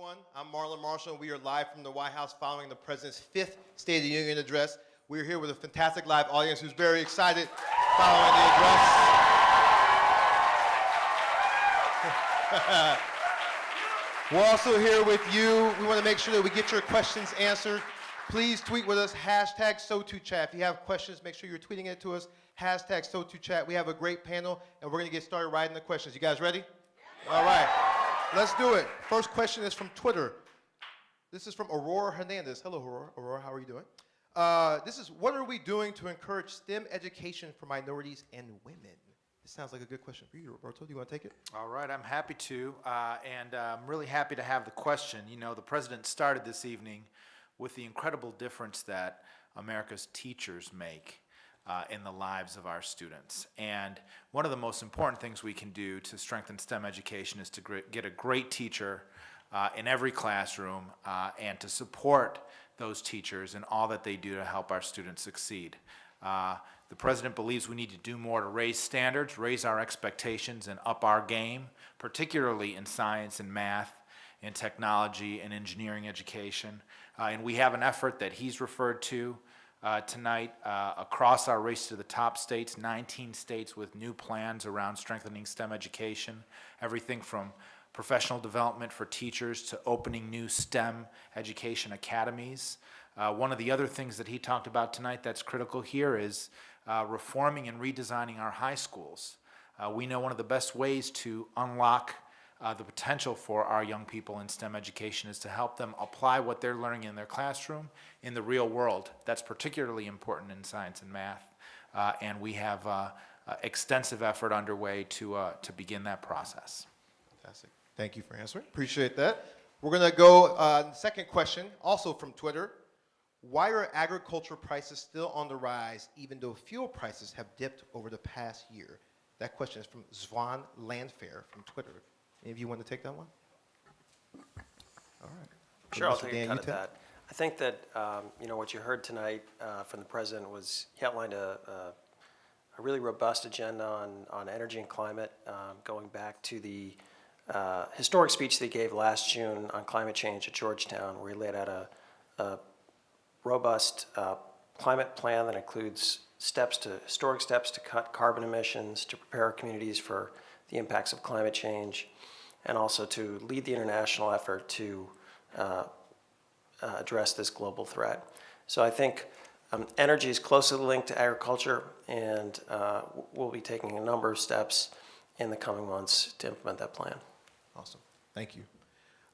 everyone. I'm Marlon Marshall, and we are live from the White House following the President's 5th State of the Union address. We're here with a fantastic live audience who's very excited following the address. We're also here with you. We want to make sure that we get your questions answered. Please tweet with us, hashtag SoToChat. If you have questions, make sure you're tweeting it to us, hashtag SoToChat. We have a great panel, and we're going to get started right in the questions. You guys ready? All right. Let's do it. First question is from Twitter. This is from Aurora Hernandez. Hello, Aurora. Aurora, how are you doing? This is, what are we doing to encourage STEM education for minorities and women? This sounds like a good question for you, Roberto. Do you want to take it? All right, I'm happy to, and I'm really happy to have the question. You know, the President started this evening with the incredible difference that America's teachers make in the lives of our students. And one of the most important things we can do to strengthen STEM education is to get a great teacher in every classroom and to support those teachers in all that they do to help our students succeed. The President believes we need to do more to raise standards, raise our expectations, and up our game, particularly in science and math, in technology and engineering education. And we have an effort that he's referred to tonight across our Race to the Top states, 19 states with new plans around strengthening STEM education, everything from professional development for teachers to opening new STEM education academies. One of the other things that he talked about tonight that's critical here is reforming and redesigning our high schools. We know one of the best ways to unlock the potential for our young people in STEM education is to help them apply what they're learning in their classroom in the real world. That's particularly important in science and math, and we have extensive effort underway to begin that process. Fantastic. Thank you for answering. Appreciate that. We're going to go second question, also from Twitter. Why are agriculture prices still on the rise even though fuel prices have dipped over the past year? That question is from Swan Landfair from Twitter. Any of you want to take that one? All right. Sure, I'll take a cut at that. I think that you know what you heard tonight from the President was he outlined a really robust agenda on energy and climate, going back to the historic speech that he gave last June on climate change at Georgetown, where he laid out a robust climate plan that includes historic steps to cut carbon emissions, to prepare our communities for the impacts of climate change, and also to lead the international effort to address this global threat. So I think energy is closely linked to agriculture, and we'll be taking a number of steps in the coming months to implement that plan. Awesome. Thank you.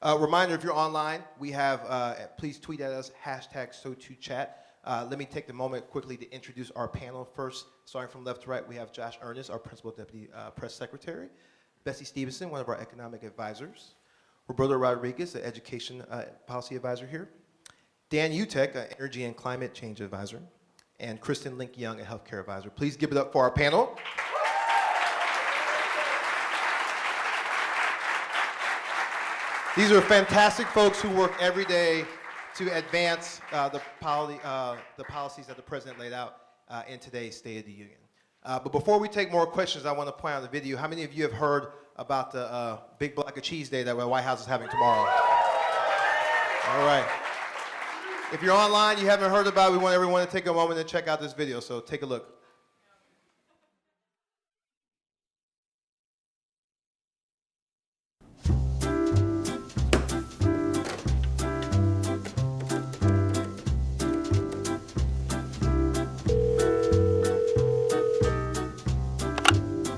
Reminder, if you're online, we have, please tweet at us, hashtag SoToChat. Let me take the moment quickly to introduce our panel first. Starting from left to right, we have Josh Earnest, our Principal Deputy Press Secretary. Bessie Stevenson, one of our economic advisors. Roberto Rodriguez, the Education Policy Advisor here. Dan Utek, an Energy and Climate Change Advisor. And Kristen Link-Young, a Healthcare Advisor. Please give it up for our panel. These are fantastic folks who work every day to advance the policies that the President laid out in today's State of the Union. But before we take more questions, I want to point out the video. How many of you have heard about the Big Block of Cheese Day that the White House is having tomorrow? All right. If you're online, you haven't heard about it, we want everyone to take a moment and check out this video, so take a look.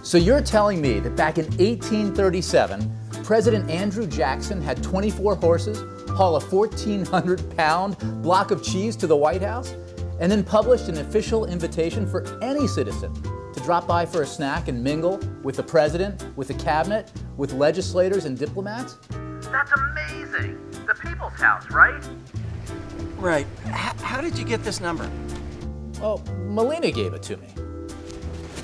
So you're telling me that back in 1837, President Andrew Jackson had 24 horses haul a 1,400-pound block of cheese to the White House, and then published an official invitation for any citizen to drop by for a snack and mingle with the President, with the Cabinet, with legislators and diplomats? That's amazing! The People's House, right? Right. How did you get this number? Well, Melina gave it to me.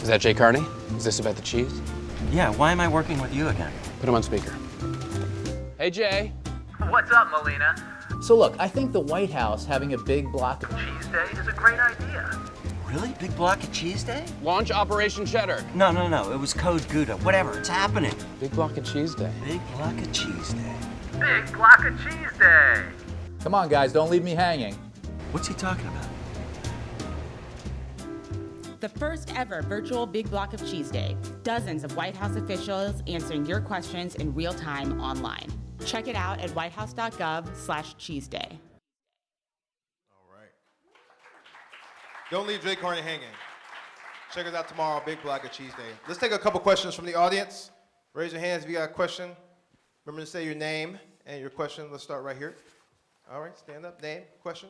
Is that Jay Carney? Is this about the cheese? Yeah, why am I working with you again? Put him on speaker. Hey, Jay. What's up, Melina? So look, I think the White House having a big block of Cheese Day is a great idea. Really? Big block of cheese day? Launch Operation Cheddar. No. It was Code Gouda. Whatever. It's happening. Big block of cheese day. Big block of cheese day. Big Block of Cheese Day. Come on, guys, don't leave me hanging. What's he talking about? The first ever virtual Big Block of Cheese Day. Dozens of White House officials answering your questions in real time online. Check it out at whitehouse.gov/cheeseday. All right. Don't leave Jay Carney hanging. Check us out tomorrow, Big Block of Cheese Day. Let's take a couple questions from the audience. Raise your hands if you got a question. Remember to say your name and your question. Let's start right here. All right, stand up. Name, question.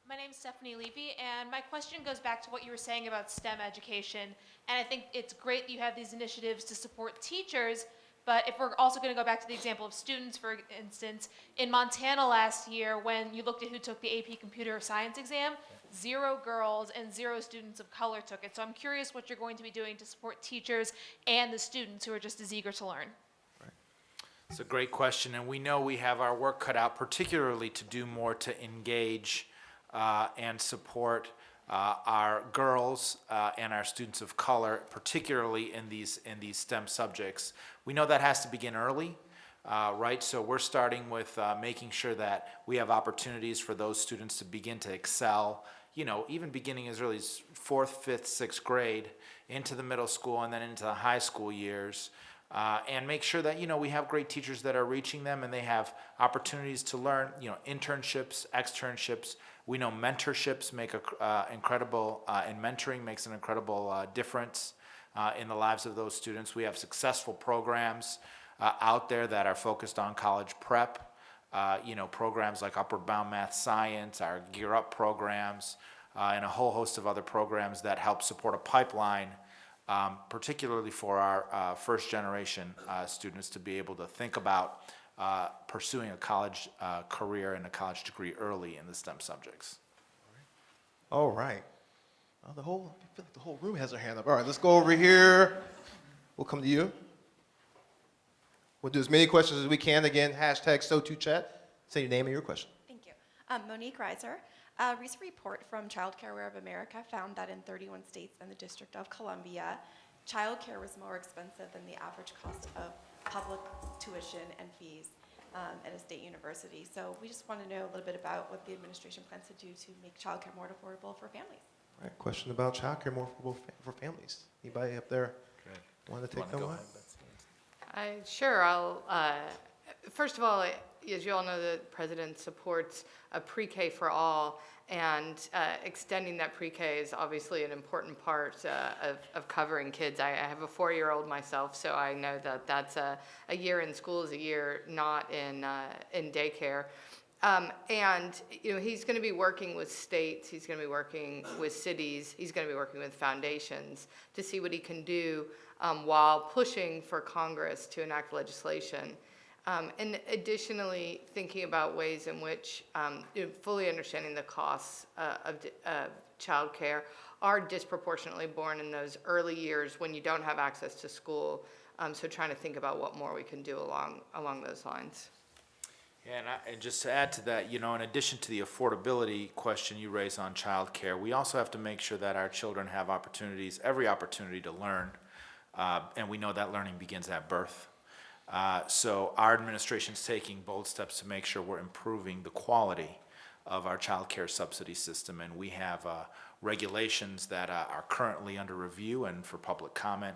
My name's Stephanie Levy, and my question goes back to what you were saying about STEM education. And I think it's great that you have these initiatives to support teachers, but if we're also going to go back to the example of students, for instance, in Montana last year, when you looked at who took the AP Computer Science exam, 0 girls and 0 students of color took it. So I'm curious what you're going to be doing to support teachers and the students who are just as eager to learn. It's a great question, and we know we have our work cut out, particularly to do more to engage and support our girls and our students of color, particularly in these STEM subjects. We know that has to begin early, right? So we're starting with making sure that we have opportunities for those students to begin to excel, you know, even beginning as early as 4th, 5th, 6th grade into the middle school and then into the high school years. And make sure that, you know, we have great teachers that are reaching them and they have opportunities to learn, you know, internships, externships. We know mentorships make incredible, and mentoring makes an incredible difference in the lives of those students. We have successful programs out there that are focused on college prep, you know, programs like Upward Bound Math Science, our Gear Up programs, and a whole host of other programs that help support a pipeline, particularly for our first generation students to be able to think about pursuing a college career and a college degree early in the STEM subjects. All right. I feel like the whole room has their hand up. All right, let's go over here. We'll come to you. We'll do as many questions as we can. Again, hashtag #SoToChat. Say your name and your question. Thank you. Monique Reiser. A recent report from Child Care Aware of America found that in 31 states and the District of Columbia, child care was more expensive than the average cost of public tuition and fees at a state university. So we just want to know a little bit about what the administration plans to do to make child care more affordable for families. All right, question about childcare more affordable for families. Anybody up there want to take that one? Sure. First of all, as you all know, the president supports a pre-K for all, and extending that pre-K is obviously an important part of covering kids. I have a 4-year-old myself, so I know that that's a year in school is a year not in daycare. And you know, he's going to be working with states, he's going to be working with cities, he's going to be working with foundations to see what he can do while pushing for Congress to enact legislation. And additionally, thinking about ways in which fully understanding the costs of child care are disproportionately borne in those early years when you don't have access to school. So trying to think about what more we can do along those lines. Yeah, and just to add to that, you know, in addition to the affordability question you raise on child care, we also have to make sure that our children have opportunities, every opportunity to learn, and we know that learning begins at birth. So our administration's taking bold steps to make sure we're improving the quality of our child care subsidy system, and we have regulations that are currently under review and for public comment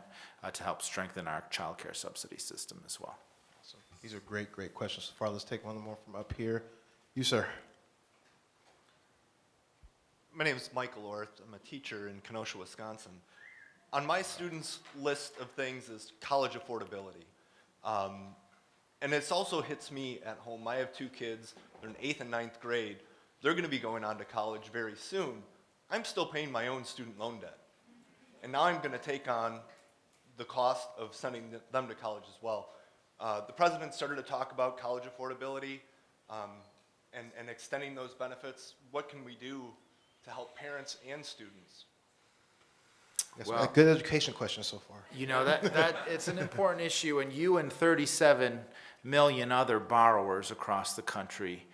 to help strengthen our child care subsidy system as well. Awesome. These are great questions so far. Let's take one more from up here. You, sir. My name is Michael Orth. I'm a teacher in Kenosha, Wisconsin. On my students' list of things is college affordability. And it also hits me at home. I have 2 kids. They're in 8th and 9th grade. They're going to be going on to college very soon. I'm still paying my own student loan debt. And now I'm going to take on the cost of sending them to college as well. The president started to talk about college affordability and extending those benefits. What can we do to help parents and students? Yes, well, a good education question so far. You know, that it's an important issue, and you and 37 million other borrowers across the country,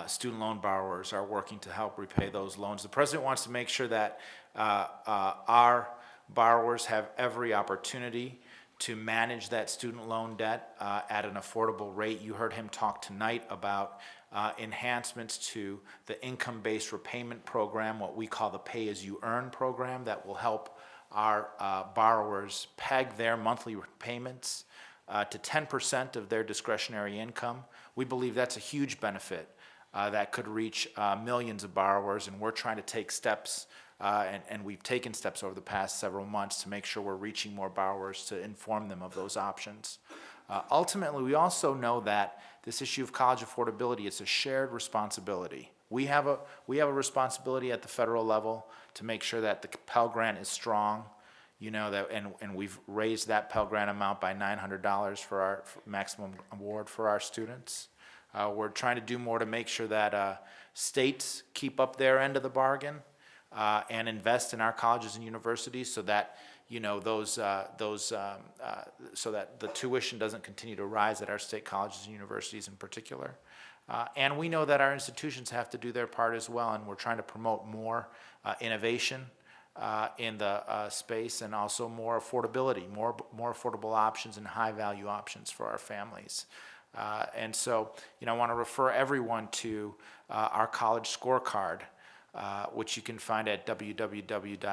student loan borrowers, are working to help repay those loans. The president wants to make sure that our borrowers have every opportunity to manage that student loan debt at an affordable rate. You heard him talk tonight about enhancements to the income-based repayment program, what we call the pay-as-you-earn program, that will help our borrowers peg their monthly payments to 10% of their discretionary income. We believe that's a huge benefit that could reach millions of borrowers, and we're trying to take steps, and we've taken steps over the past several months to make sure we're reaching more borrowers to inform them of those options. Ultimately, we also know that this issue of college affordability is a shared responsibility. We have a responsibility at the federal level to make sure that the Pell Grant is strong, you know, that, and we've raised that Pell Grant amount by $900 for our maximum award for our students. We're trying to do more to make sure that states keep up their end of the bargain and invest in our colleges and universities, so that, you know, so that the tuition doesn't continue to rise at our state colleges and universities in particular. And we know that our institutions have to do their part as well, and we're trying to promote more innovation in the space, and also more affordability, more affordable options and high value options for our families. And so, you know, I want to refer everyone to our college scorecard, which you can find at www.ed.gov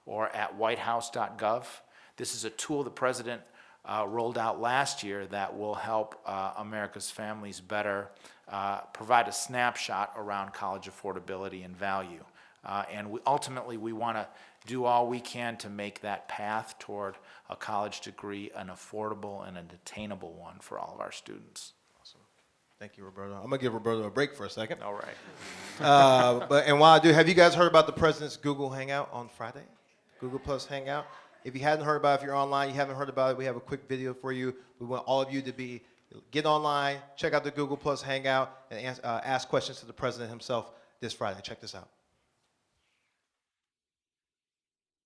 or at whitehouse.gov. This is a tool the president rolled out last year that will help America's families better provide a snapshot around college affordability and value. And ultimately, we want to do all we can to make that path toward a college degree an affordable and an attainable one for all of our students. Awesome. Thank you, Roberto. I'm going to give Roberto a break for a second. All right. And while I do, have you guys heard about the president's Google Hangout on Friday? Google Plus Hangout? If you hadn't heard about it, if you're online, you haven't heard about it, we have a quick video for you. We want all of you to get online, check out the Google Plus Hangout, and ask questions to the president himself this Friday. Check this out.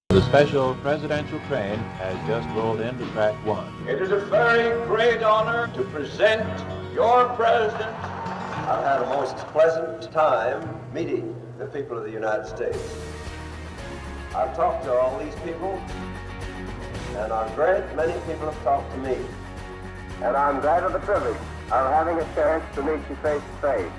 The special presidential train has just rolled into track 1. It is a very great honor to present your president. I've had a most pleasant time meeting the people of the United States. I've talked to all these people, and a great many people have talked to me. And I'm glad of the privilege of having a chance to meet you face to face.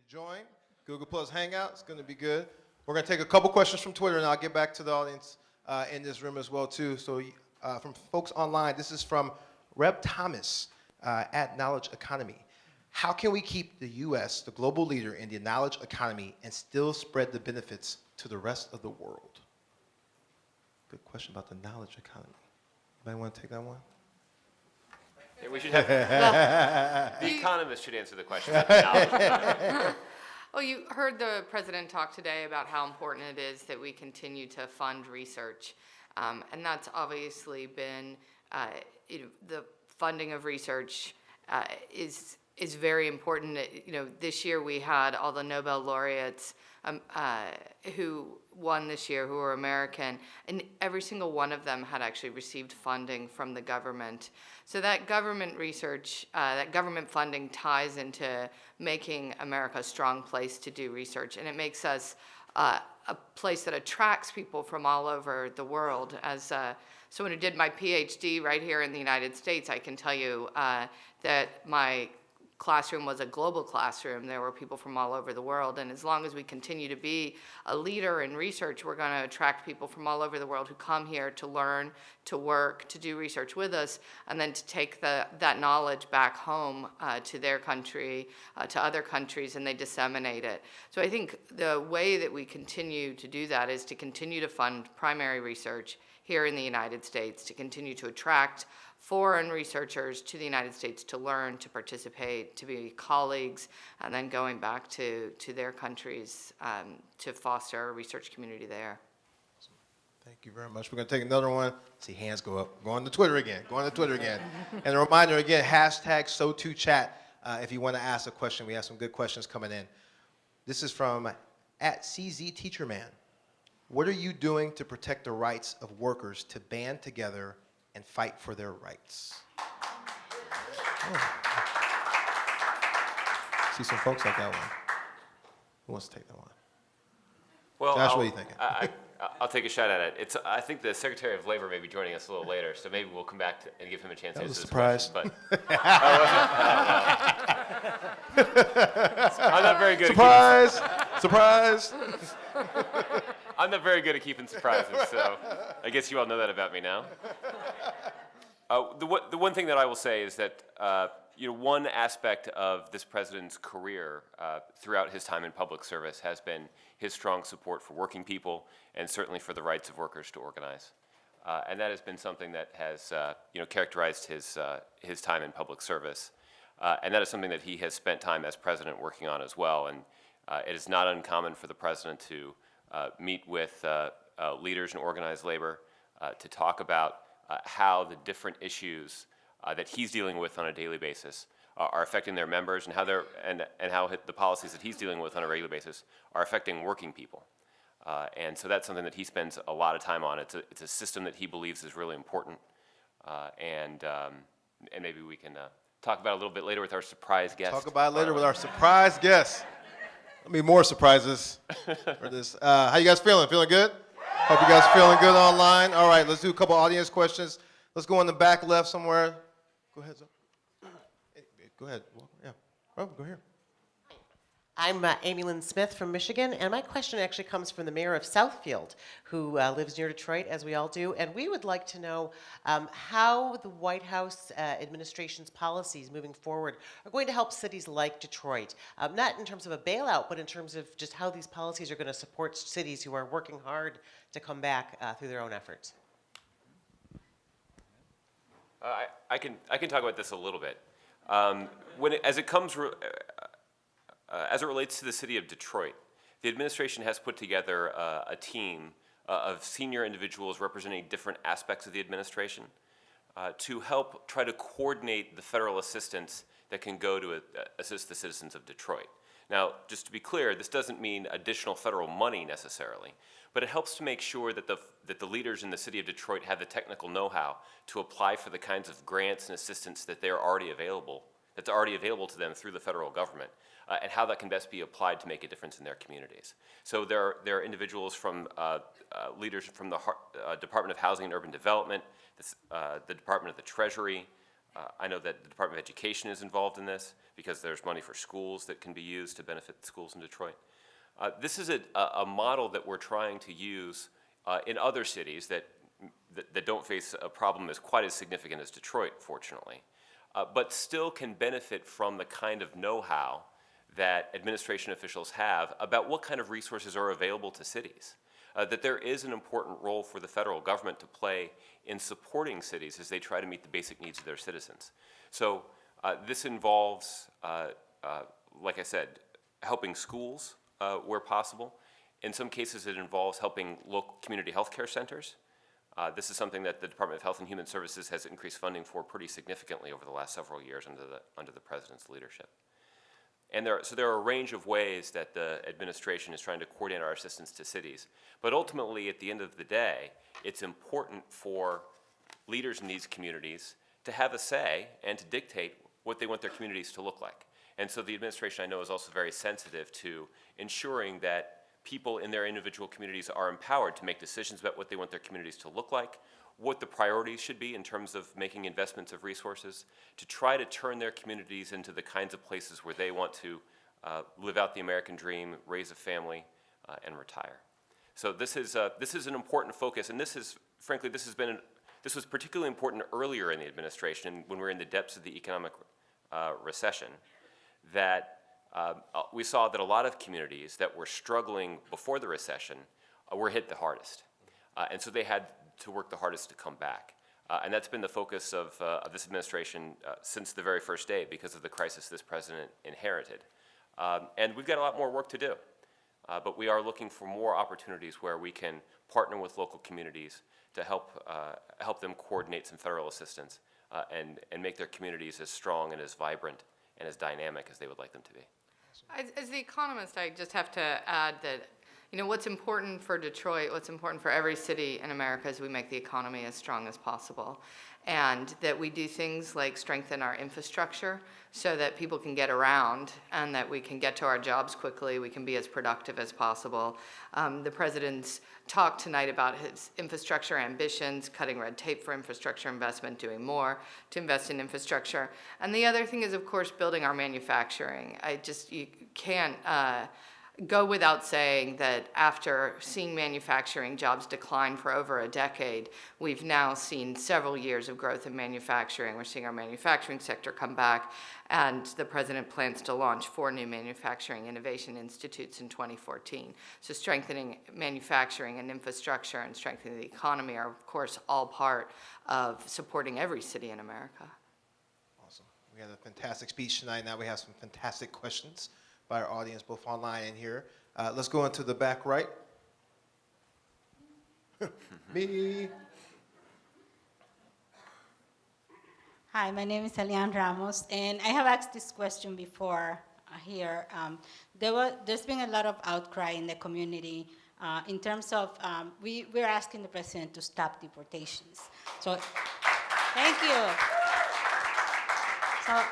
Join Google Plus Hangout. It's going to be good. We're going to take a couple questions from Twitter, and I'll get back to the audience in this room as well too. So from folks online, this is from Reb Thomas at Knowledge Economy. How can we keep the U.S. the global leader in the knowledge economy and still spread the benefits to the rest of the world? Good question about the knowledge economy. Anybody want to take that one? Yeah, we should have the economist should answer the question. Not the knowledge economy. Well, you heard the president talk today about how important it is that we continue to fund research, and that's obviously been, the funding of research is very important. You know, this year we had all the Nobel laureates who won this year, who were American, and every single one of them had actually received funding from the government. So that government research, that government funding ties into making America a strong place to do research, and it makes us a place that attracts people from all over the world. As someone who did my PhD right here in the United States, I can tell you that my classroom was a global classroom. There were people from all over the world, and as long as we continue to be a leader in research, we're going to attract people from all over the world who come here to learn, to work, to do research with us, and then to take that knowledge back home to their country, to other countries, and they disseminate it. So I think the way that we continue to do that is to continue to fund primary research here in the United States, to continue to attract foreign researchers to the United States to learn, to participate, to be colleagues, and then going back to their countries to foster a research community there. Thank you very much. We're going to take another one. See hands go up. Go on to Twitter again. Go on to Twitter again. And a reminder again, hashtag #SoToChat if you want to ask a question. We have some good questions coming in. This is from @CZTeacherman. What are you doing to protect the rights of workers to band together and fight for their rights? Oh. See some folks like that one. Who wants to take that one? Well, Josh, what are you thinking? I'll take a shot at it. I think the Secretary of Labor may be joining us a little later, so maybe we'll come back and give him a chance to answer this question. That was a surprise. I'm not very good. Surprise! Surprise! I'm not very good at keeping surprises, so I guess you all know that about me now. The one thing that I will say is that one aspect of this president's career throughout his time in public service has been his strong support for working people and certainly for the rights of workers to organize. And that has been something that has characterized his time in public service. And that is something that he has spent time as president working on as well. And it is not uncommon for the president to meet with leaders in organized labor to talk about how the different issues that he's dealing with on a daily basis are affecting their members, and how the policies that he's dealing with on a regular basis are affecting working people. And so that's something that he spends a lot of time on. It's a system that he believes is really important, and maybe we can talk about it a little bit later with our surprise guest. Talk about it later with our surprise guest. There'll be more surprises for this. How you guys feeling? Feeling good? Hope you guys feeling good online. All right, let's do a couple audience questions. Let's go in the back left somewhere. Go ahead, Zoe. Go ahead. Yeah. Oh, go here. I'm Amy Lynn Smith from Michigan, and my question actually comes from the mayor of Southfield, who lives near Detroit, as we all do. And we would like to know how the White House administration's policies moving forward are going to help cities like Detroit, not in terms of a bailout, but in terms of just how these policies are going to support cities who are working hard to come back through their own efforts. I can talk about this a little bit. As it relates to the city of Detroit, the administration has put together a team of senior individuals representing different aspects of the administration to help try to coordinate the federal assistance that can go to assist the citizens of Detroit. Now, just to be clear, this doesn't mean additional federal money necessarily, but it helps to make sure that the leaders in the city of Detroit have the technical know-how to apply for the kinds of grants and assistance that that's already available to them through the federal government, and how that can best be applied to make a difference in their communities. So there are individuals from leaders from the Department of Housing and Urban Development, the Department of the Treasury. I know that the Department of Education is involved in this because there's money for schools that can be used to benefit the schools in Detroit. This is a model that we're trying to use in other cities that don't face a problem as quite as significant as Detroit, fortunately, but still can benefit from the kind of know-how that administration officials have about what kind of resources are available to cities. That there is an important role for the federal government to play in supporting cities as they try to meet the basic needs of their citizens. So this involves, like I said, helping schools where possible. In some cases, it involves helping local community health care centers. This is something that the Department of Health and Human Services has increased funding for pretty significantly over the last several years under the president's leadership. And there are a range of ways that the administration is trying to coordinate our assistance to cities. But ultimately, at the end of the day, it's important for leaders in these communities to have a say and to dictate what they want their communities to look like. And so the administration, I know, is also very sensitive to ensuring that people in their individual communities are empowered to make decisions about what they want their communities to look like, what the priorities should be in terms of making investments of resources, to try to turn their communities into the kinds of places where they want to live out the American dream, raise a family, and retire. So this is an important focus, and frankly, this was particularly important earlier in the administration when we were in the depths of the economic recession, that we saw that a lot of communities that were struggling before the recession were hit the hardest. And so they had to work the hardest to come back. And that's been the focus of this administration since the very first day because of the crisis this president inherited. And we've got a lot more work to do. But we are looking for more opportunities where we can partner with local communities to help them coordinate some federal assistance and make their communities as strong and as vibrant and as dynamic as they would like them to be. As the economist, I just have to add that, what's important for Detroit, what's important for every city in America is we make the economy as strong as possible. and that we do things like strengthen our infrastructure so that people can get around and that we can get to our jobs quickly, we can be as productive as possible. The president's talk tonight about his infrastructure ambitions, cutting red tape for infrastructure investment, doing more to invest in infrastructure. And the other thing is, of course, building our manufacturing. You can't go without saying that after seeing manufacturing jobs decline for over a decade, we've now seen several years of growth in manufacturing. We're seeing our manufacturing sector come back, and the president plans to launch 4 new manufacturing innovation institutes in 2014. So strengthening manufacturing and infrastructure and strengthening the economy are, of course, all part of supporting every city in America. Awesome. We had a fantastic speech tonight. Now we have some fantastic questions by our audience, both online and here. Let's go into the back right. Me. Hi, my name is Elian Ramos, and I have asked this question before here. There's been a lot of outcry in the community in terms of, we're asking the president to stop deportations. So, thank you. So,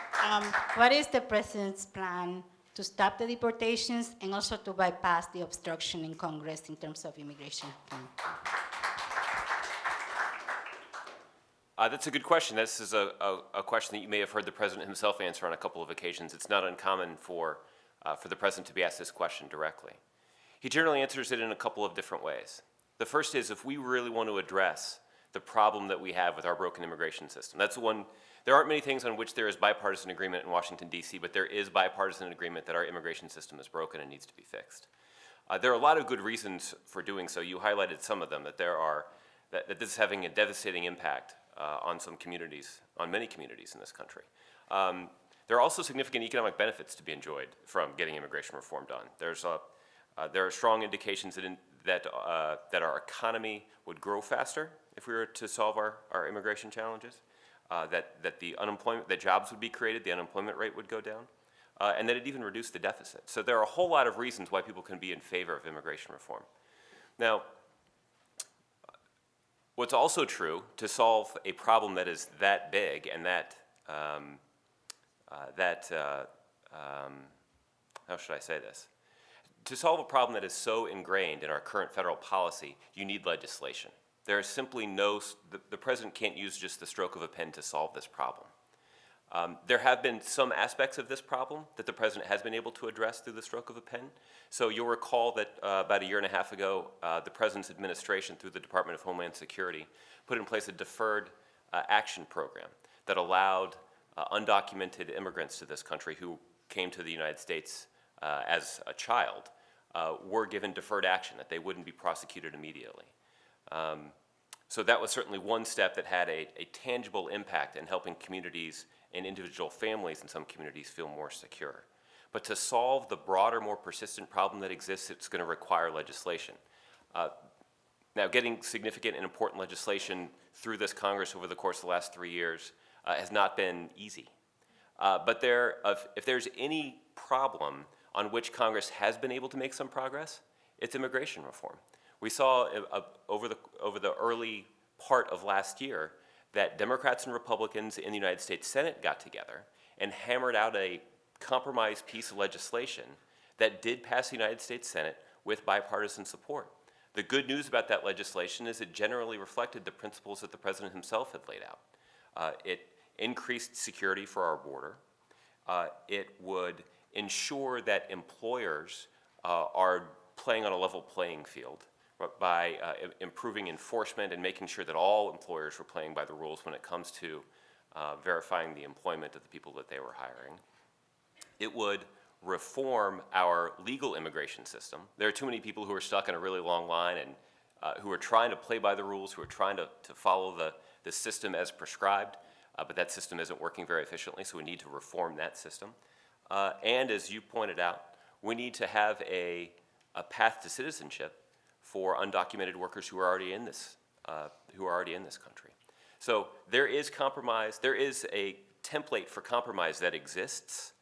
what is the president's plan to stop the deportations and also to bypass the obstruction in Congress in terms of immigration reform? That's a good question. This is a question that you may have heard the president himself answer on a couple of occasions. It's not uncommon for the president to be asked this question directly. He generally answers it in a couple of different ways. The first is, if we really want to address the problem that we have with our broken immigration system, that's one. There aren't many things on which there is bipartisan agreement in Washington, D.C., but there is bipartisan agreement that our immigration system is broken and needs to be fixed. There are a lot of good reasons for doing so. You highlighted some of them, that this is having a devastating impact on some communities, on many communities in this country. There are also significant economic benefits to be enjoyed from getting immigration reform done. There are strong indications that our economy would grow faster if we were to solve our immigration challenges. That jobs would be created, the unemployment rate would go down, and that it even reduced the deficit. So there are a whole lot of reasons why people can be in favor of immigration reform. Now, what's also true, to solve a problem that is that big and how should I say this? To solve a problem that is so ingrained in our current federal policy, you need legislation. There is simply the president can't use just the stroke of a pen to solve this problem. There have been some aspects of this problem that the president has been able to address through the stroke of a pen. So you'll recall that about a year and a half ago, the president's administration, through the Department of Homeland Security, put in place a deferred action program that allowed undocumented immigrants to this country who came to the United States as a child were given deferred action, that they wouldn't be prosecuted immediately. So that was certainly one step that had a tangible impact in helping communities and individual families in some communities feel more secure. But to solve the broader, more persistent problem that exists, it's going to require legislation. Now, getting significant and important legislation through this Congress over the course of the last 3 years has not been easy. But if there's any problem on which Congress has been able to make some progress, it's immigration reform. We saw over the early part of last year that Democrats and Republicans in the United States Senate got together and hammered out a compromise piece of legislation that did pass the United States Senate with bipartisan support. The good news about that legislation is it generally reflected the principles that the president himself had laid out. It increased security for our border. It would ensure that employers are playing on a level playing field by improving enforcement and making sure that all employers were playing by the rules when it comes to verifying the employment of the people that they were hiring. It would reform our legal immigration system. There are too many people who are stuck in a really long line and who are trying to play by the rules, who are trying to follow the system as prescribed, but that system isn't working very efficiently, so we need to reform that system. And as you pointed out, we need to have a path to citizenship for undocumented workers who are already in this country. So there is compromise. There is a template for compromise that exists.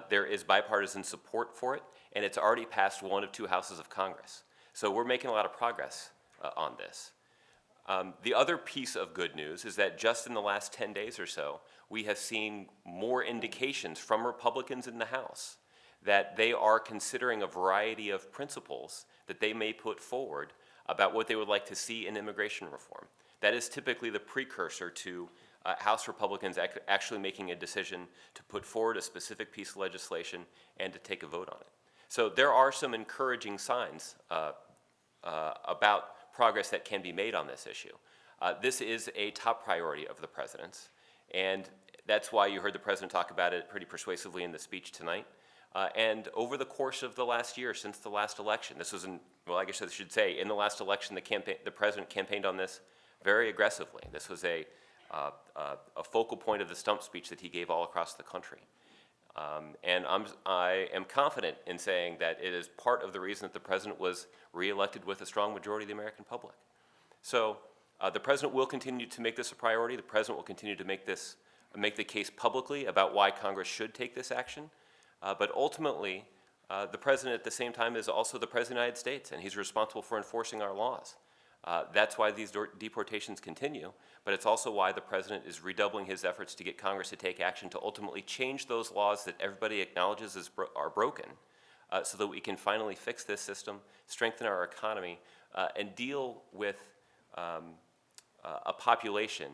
There is bipartisan support for it, and it's already passed one of 2 houses of Congress. So we're making a lot of progress on this. The other piece of good news is that just in the last 10 days or so, we have seen more indications from Republicans in the House that they are considering a variety of principles that they may put forward about what they would like to see in immigration reform. That is typically the precursor to House Republicans actually making a decision to put forward a specific piece of legislation and to take a vote on it. So there are some encouraging signs about progress that can be made on this issue. This is a top priority of the president's, and that's why you heard the president talk about it pretty persuasively in the speech tonight. And over the course of the last year, since the last election, this was well, I guess I should say, in the last election, the president campaigned on this very aggressively. This was a focal point of the stump speech that he gave all across the country. And I am confident in saying that it is part of the reason that the president was reelected with a strong majority of the American public. So the president will continue to make this a priority. The president will continue to make the case publicly about why Congress should take this action. But ultimately, the president at the same time is also the president of the United States, and he's responsible for enforcing our laws. That's why these deportations continue, but it's also why the president is redoubling his efforts to get Congress to take action to ultimately change those laws that everybody acknowledges are broken, so that we can finally fix this system, strengthen our economy, and deal with a population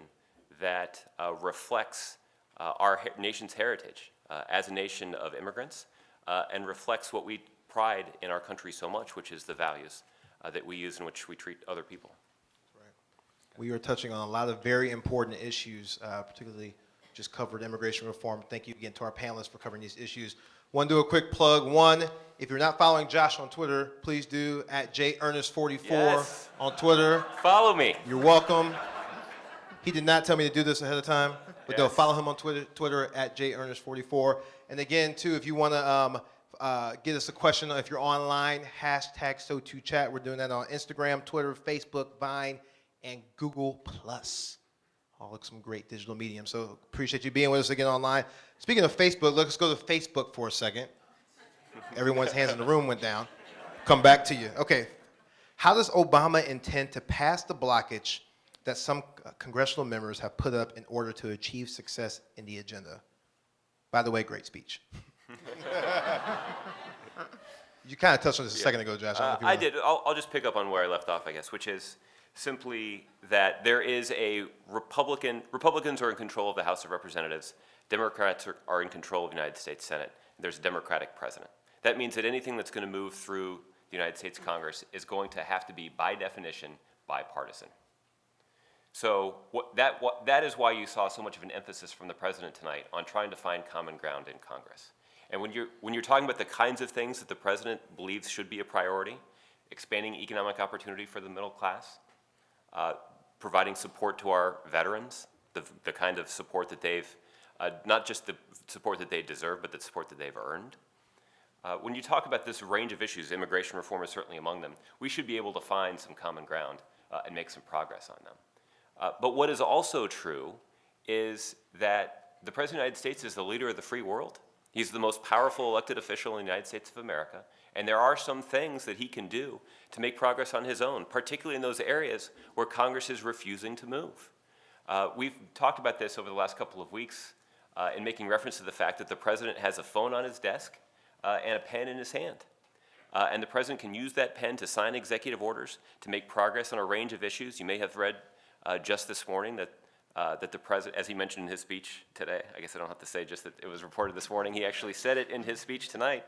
that reflects our nation's heritage as a nation of immigrants, and reflects what we pride in our country so much, which is the values that we use in which we treat other people. We are touching on a lot of very important issues, particularly just covered immigration reform. Thank you again to our panelists for covering these issues. Want to do a quick plug. One, if you're not following Josh on Twitter, please do at JEarnest44 Yes. on Twitter. Follow me. You're welcome. He did not tell me to do this ahead of time, but they'll follow him on Twitter at JEarnest44. And again, too, if you want to get us a question, if you're online, hashtag #SoToChat. We're doing that on Instagram, Twitter, Facebook, Vine, and Google+. All some great digital mediums. So appreciate you being with us again online. Speaking of Facebook, let's go to Facebook for a second. Everyone's hands in the room went down. Come back to you. Okay. How does Obama intend to pass the blockage that some congressional members have put up in order to achieve success in the agenda? By the way, great speech. You kind of touched on this a second ago, Josh. I did. I'll just pick up on where I left off, I guess, which is simply that there is a Republicans are in control of the House of Representatives. Democrats are in control of the United States Senate. There's a Democratic president. That means that anything that's going to move through the United States Congress is going to have to be, by definition, bipartisan. So that is why you saw so much of an emphasis from the president tonight on trying to find common ground in Congress. And when you're talking about the kinds of things that the president believes should be a priority, expanding economic opportunity for the middle class, providing support to our veterans, the kind of support that they've, not just the support that they deserve, but the support that they've earned. When you talk about this range of issues, immigration reform is certainly among them, we should be able to find some common ground and make some progress on them. But what is also true is that the President of the United States is the leader of the free world. He's the most powerful elected official in the United States of America, and there are some things that he can do to make progress on his own, particularly in those areas where Congress is refusing to move. We've talked about this over the last couple of weeks in making reference to the fact that the President has a phone on his desk and a pen in his hand. And the President can use that pen to sign executive orders to make progress on a range of issues. You may have read just this morning that the President, as he mentioned in his speech today, I guess I don't have to say just that it was reported this morning, he actually said it in his speech tonight,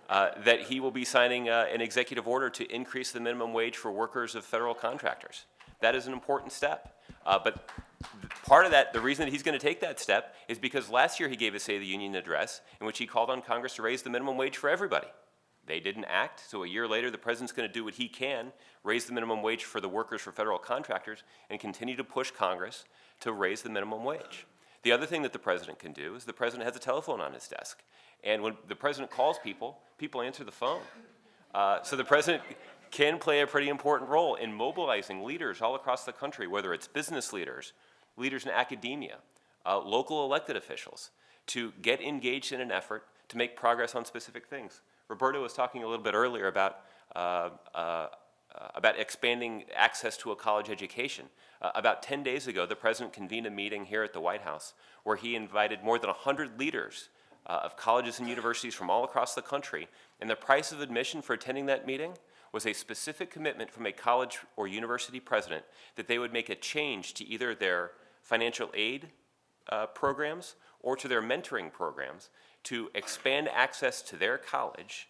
that he will be signing an executive order to increase the minimum wage for workers of federal contractors. That is an important step. But part of that, the reason that he's going to take that step is because last year he gave a State of the Union address in which he called on Congress to raise the minimum wage for everybody. They didn't act, so a year later the President's going to do what he can, raise the minimum wage for the workers for federal contractors, and continue to push Congress to raise the minimum wage. The other thing that the President can do is the President has a telephone on his desk, and when the President calls people, people answer the phone. So the President can play a pretty important role in mobilizing leaders all across the country, whether it's business leaders, leaders in academia, local elected officials, to get engaged in an effort to make progress on specific things. Roberto was talking a little bit earlier about about expanding access to a college education. About 10 days ago, the president convened a meeting here at the White House where he invited more than 100 leaders of colleges and universities from all across the country, and the price of admission for attending that meeting was a specific commitment from a college or university president that they would make a change to either their financial aid programs or to their mentoring programs to expand access to their college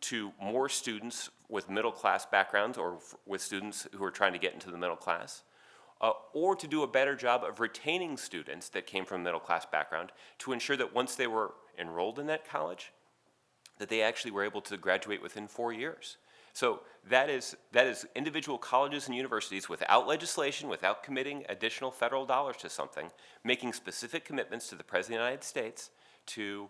to more students with middle-class backgrounds or with students who are trying to get into the middle class, or to do a better job of retaining students that came from a middle-class background to ensure that once they were enrolled in that college, that they actually were able to graduate within 4 years. So that is individual colleges and universities without legislation, without committing additional federal dollars to something, making specific commitments to the President of the United States to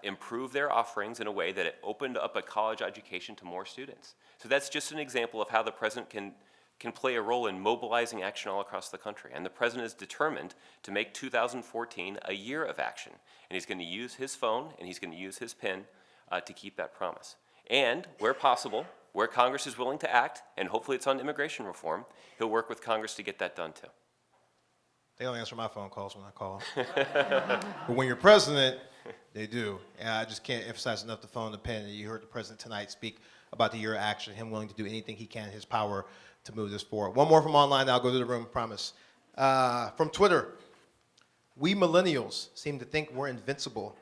improve their offerings in a way that it opened up a college education to more students. So that's just an example of how the President can play a role in mobilizing action all across the country. And the President is determined to make 2014 a year of action. And he's going to use his phone and he's going to use his pen to keep that promise. And where possible, where Congress is willing to act, and hopefully it's on immigration reform, he'll work with Congress to get that done too. They don't answer my phone calls when I call them. But when you're president, they do. And I just can't emphasize enough the phone and the pen. And you heard the president tonight speak about the year of action, him willing to do anything he can in his power to move this forward. One more from online, then I'll go to the room, promise. From Twitter, we millennials seem to think we're invincible.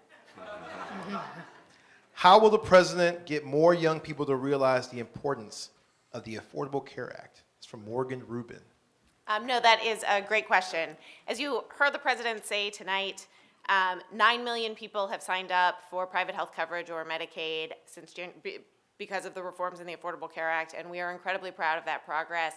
How will the president get more young people to realize the importance of the Affordable Care Act? It's from Morgan Rubin. No, that is a great question. As you heard the president say tonight, 9 million people have signed up for private health coverage or Medicaid since because of the reforms in the Affordable Care Act, and we are incredibly proud of that progress.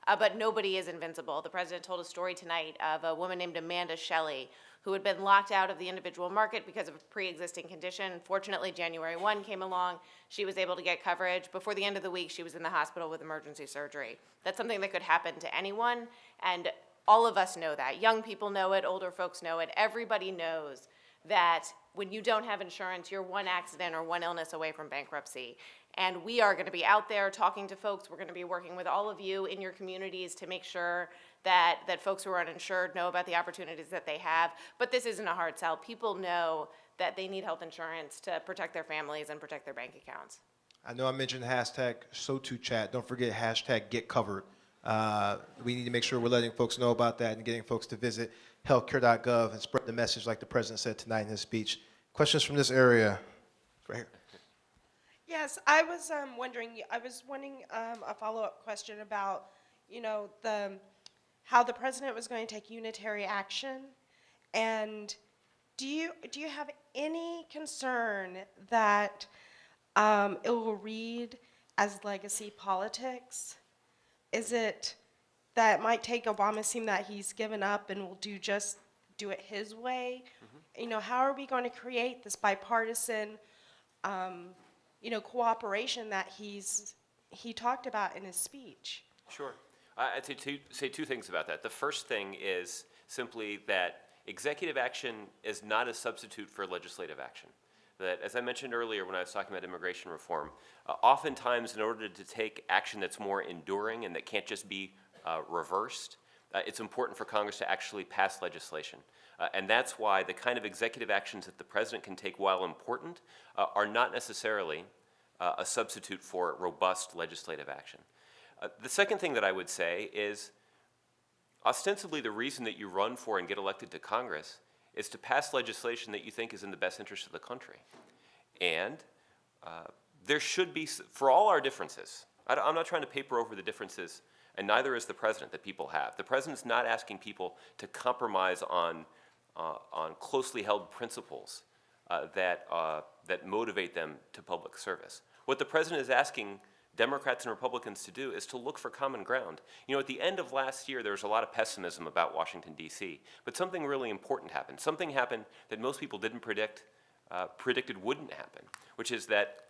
But nobody is invincible. The president told a story tonight of a woman named Amanda Shelley who had been locked out of the individual market because of a pre-existing condition. Fortunately, January 1 came along. She was able to get coverage. Before the end of the week, she was in the hospital with emergency surgery. That's something that could happen to anyone, and all of us know that. Young people know it, older folks know it. Everybody knows that when you don't have insurance, you're one accident or one illness away from bankruptcy. And we are going to be out there talking to folks. We're going to be working with all of you in your communities to make sure that folks who are uninsured know about the opportunities that they have. But this isn't a hard sell. People know that they need health insurance to protect their families and protect their bank accounts. I know I mentioned hashtag SoToChat. Don't forget hashtag GetCovered. We need to make sure we're letting folks know about that and getting folks to visit healthcare.gov and spread the message like the president said tonight in his speech. Questions from this area? Right here. Yes, I was wondering a follow-up question about, how the president was going to take unitary action, and do you have any concern that it will read as legacy politics? Is it that it might take Obama seem that he's given up and will do it his way? Mm-hmm. How are we going to create this bipartisan cooperation that he talked about in his speech? Sure. I'd say two things about that. The first thing is simply that executive action is not a substitute for legislative action. That, as I mentioned earlier when I was talking about immigration reform, oftentimes in order to take action that's more enduring and that can't just be reversed, it's important for Congress to actually pass legislation. And that's why the kind of executive actions that the president can take, while important, are not necessarily a substitute for robust legislative action. The second thing that I would say is, ostensibly the reason that you run for and get elected to Congress is to pass legislation that you think is in the best interest of the country. And there should be, for all our differences, I'm not trying to paper over the differences, and neither is the president, that people have. The president's not asking people to compromise on closely held principles that motivate them to public service. What the president is asking Democrats and Republicans to do is to look for common ground. At the end of last year, there was a lot of pessimism about Washington, D.C., but something really important happened. Something happened that most people didn't predicted wouldn't happen, which is that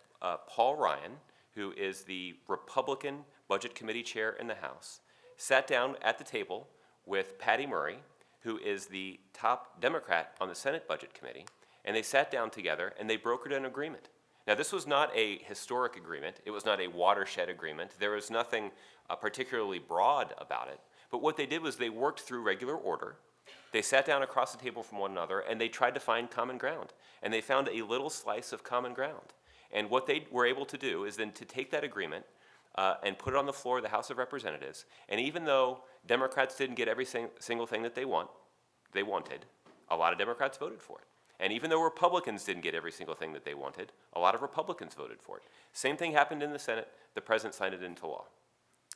Paul Ryan, who is the Republican Budget Committee chair in the House, sat down at the table with Patty Murray, who is the top Democrat on the Senate Budget Committee, and they sat down together and they brokered an agreement Now, this was not a historic agreement. It was not a watershed agreement. There was nothing particularly broad about it. But what they did was they worked through regular order. They sat down across the table from one another, and they tried to find common ground. And they found a little slice of common ground. And what they were able to do is then to take that agreement and put it on the floor of the House of Representatives. And even though Democrats didn't get every single thing that they wanted, a lot of Democrats voted for it. And even though Republicans didn't get every single thing that they wanted, a lot of Republicans voted for it. Same thing happened in the Senate. The president signed it into law.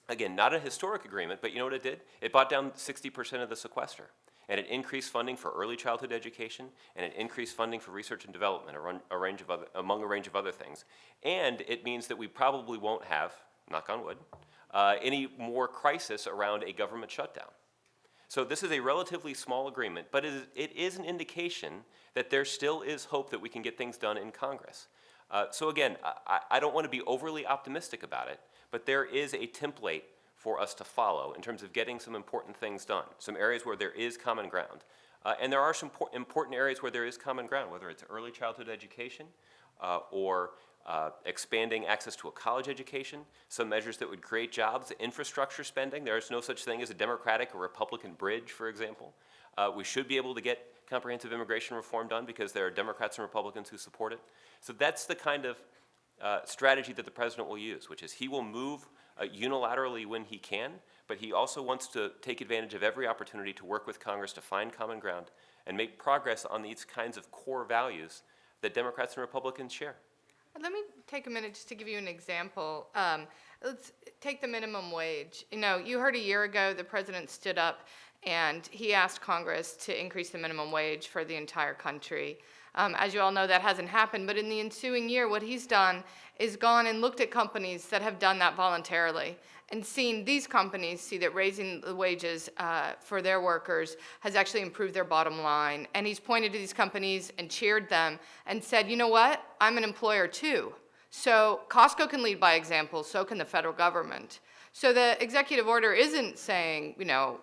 Again, not a historic agreement, but you know what it did? It brought down 60% of the sequester. And it increased funding for early childhood education, and it increased funding for research and development, among a range of other things. And it means that we probably won't have, knock on wood, any more crisis around a government shutdown. So this is a relatively small agreement, but it is an indication that there still is hope that we can get things done in Congress. So again, I don't want to be overly optimistic about it, but there is a template for us to follow in terms of getting some important things done, some areas where there is common ground. And there are some important areas where there is common ground, whether it's early childhood education or expanding access to a college education, some measures that would create jobs, infrastructure spending. There is no such thing as a Democratic or Republican bridge, for example. We should be able to get comprehensive immigration reform done because there are Democrats and Republicans who support it. So that's the kind of strategy that the president will use, which is he will move unilaterally when he can, but he also wants to take advantage of every opportunity to work with Congress to find common ground and make progress on these kinds of core values that Democrats and Republicans share. Let me take a minute just to give you an example. Let's take the minimum wage. You know, you heard a year ago the president stood up and he asked Congress to increase the minimum wage for the entire country. As you all know, that hasn't happened, but in the ensuing year, what he's done is gone and looked at companies that have done that voluntarily and seen these companies see that raising the wages for their workers has actually improved their bottom line. And he's pointed to these companies and cheered them and said, you know what, I'm an employer too. So Costco can lead by example, so can the federal government. So the executive order isn't saying, you know,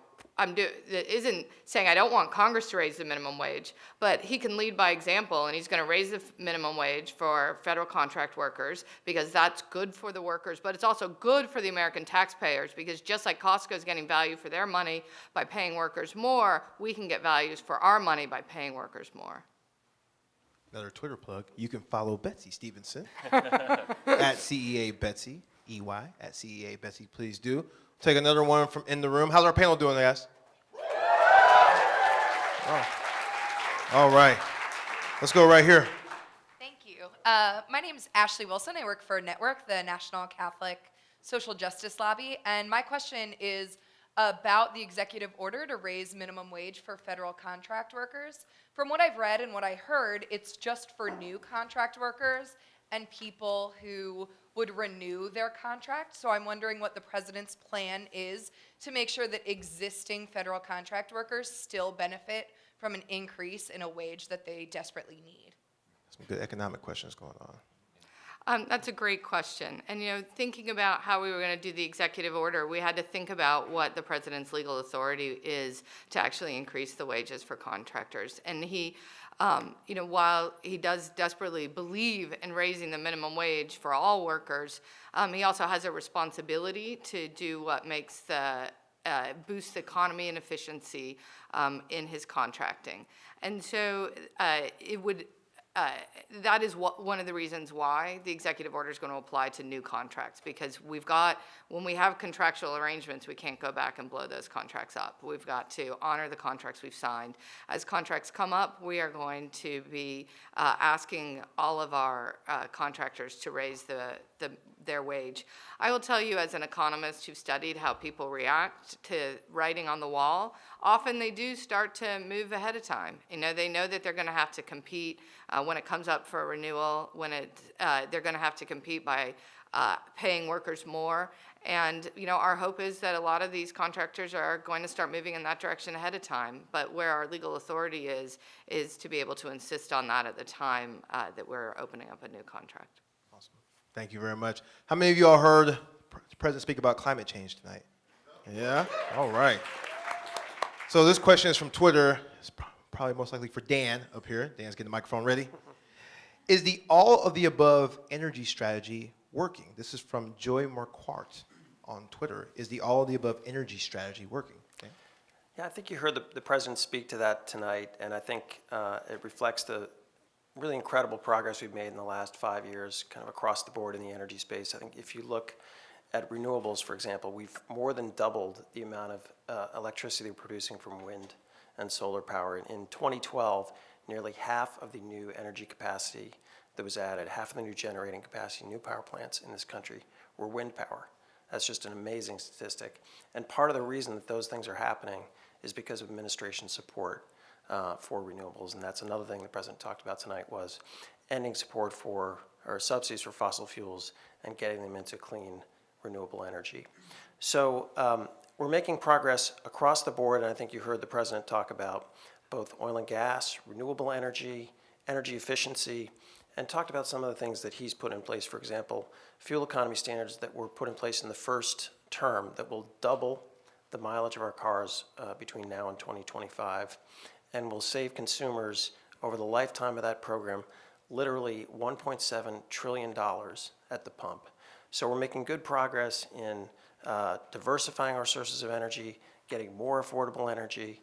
isn't saying I don't want Congress to raise the minimum wage, but he can lead by example, and he's going to raise the minimum wage for federal contract workers because that's good for the workers, but it's also good for the American taxpayers because just like Costco is getting value for their money by paying workers more, we can get values for our money by paying workers more. Another Twitter plug. You can follow Betsy Stevenson at CEA Betsy, EY, at CEA Betsy. Please do. Take another one from in the room. How's our panel doing, guys? Oh. All right. Let's go right here. Thank you. My name is Ashley Wilson. I work for Network, the National Catholic Social Justice Lobby. And my question is about the executive order to raise minimum wage for federal contract workers. From what I've read and what I heard, it's just for new contract workers and people who would renew their contract. So I'm wondering what the president's plan is to make sure that existing federal contract workers still benefit from an increase in a wage that they desperately need. Some good economic questions going on. That's a great question. And, you know, thinking about how we were going to do the executive order, we had to think about what the president's legal authority is to actually increase the wages for contractors. And he, you know, while he does desperately believe in raising the minimum wage for all workers, he also has a responsibility to do what makes the boost the economy and efficiency in his contracting. And so it would. That is one of the reasons why the executive order is going to apply to new contracts, because when we have contractual arrangements, we can't go back and blow those contracts up. We've got to honor the contracts we've signed. As contracts come up, we are going to be asking all of our contractors to raise their wage. I will tell you, as an economist who studied how people react to writing on the wall, often they do start to move ahead of time. You know, they know that they're going to have to compete when it comes up for a renewal, when they're going to have to compete by paying workers more. And, you know, our hope is that a lot of these contractors are going to start moving in that direction ahead of time. But where our legal authority is to be able to insist on that at the time that we're opening up a new contract. Thank you very much. How many of you all heard the president speak about climate change tonight? Yeah? All right. So this question is from Twitter. It's probably most likely for Dan up here. Dan's getting the microphone ready. Is the all of the above energy strategy working? This is from Joy Marquardt on Twitter. Is the all of the above energy strategy working? Okay. Yeah, I think you heard the president speak to that tonight, and I think it reflects the really incredible progress we've made in the last 5 years, kind of across the board in the energy space. I think if you look at renewables, for example, we've more than doubled the amount of electricity we're producing from wind and solar power. In 2012, nearly half of the new energy capacity that was added, half of the new generating capacity, new power plants in this country were wind power. That's just an amazing statistic. And part of the reason that those things are happening is because of administration support for renewables. And that's another thing the president talked about tonight was ending support for, or subsidies for fossil fuels and getting them into clean, renewable energy. So we're making progress across the board, and I think you heard the president talk about both oil and gas, renewable energy, energy efficiency, and talked about some of the things that he's put in place. For example, fuel economy standards that were put in place in the first term that will double the mileage of our cars between now and 2025, and will save consumers over the lifetime of that program literally $1.7 trillion at the pump. So we're making good progress in diversifying our sources of energy, getting more affordable energy,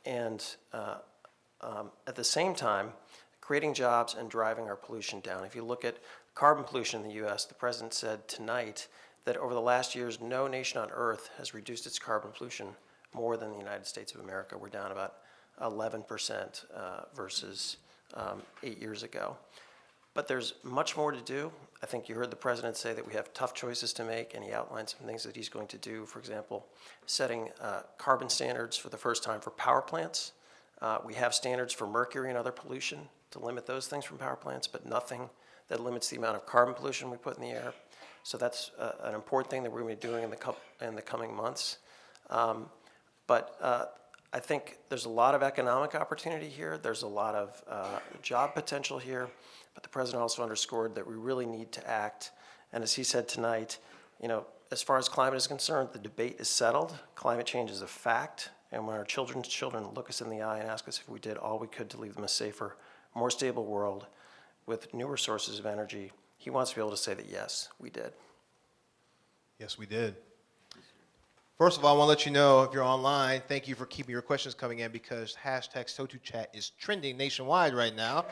and at the same time, creating jobs and driving our pollution down. If you look at carbon pollution in the U.S., the president said tonight that over the last years, no nation on earth has reduced its carbon pollution more than the United States of America. We're down about 11% versus 8 years ago. But there's much more to do. I think you heard the president say that we have tough choices to make, and he outlined some things that he's going to do. For example, setting carbon standards for the first time for power plants. We have standards for mercury and other pollution to limit those things from power plants, but nothing that limits the amount of carbon pollution we put in the air. So that's an important thing that we're going to be doing in the coming months. But I think there's a lot of economic opportunity here. There's a lot of job potential here. But the president also underscored that we really need to act. And as he said tonight, you know, as far as climate is concerned, the debate is settled. Climate change is a fact. And when our children's children look us in the eye and ask us if we did all we could to leave them a safer, more stable world with newer sources of energy, he wants to be able to say that, yes, we did. Yes, we did. First of all, I want to let you know, if you're online, thank you for keeping your questions coming in, because hashtag SoToChat is trending nationwide right now.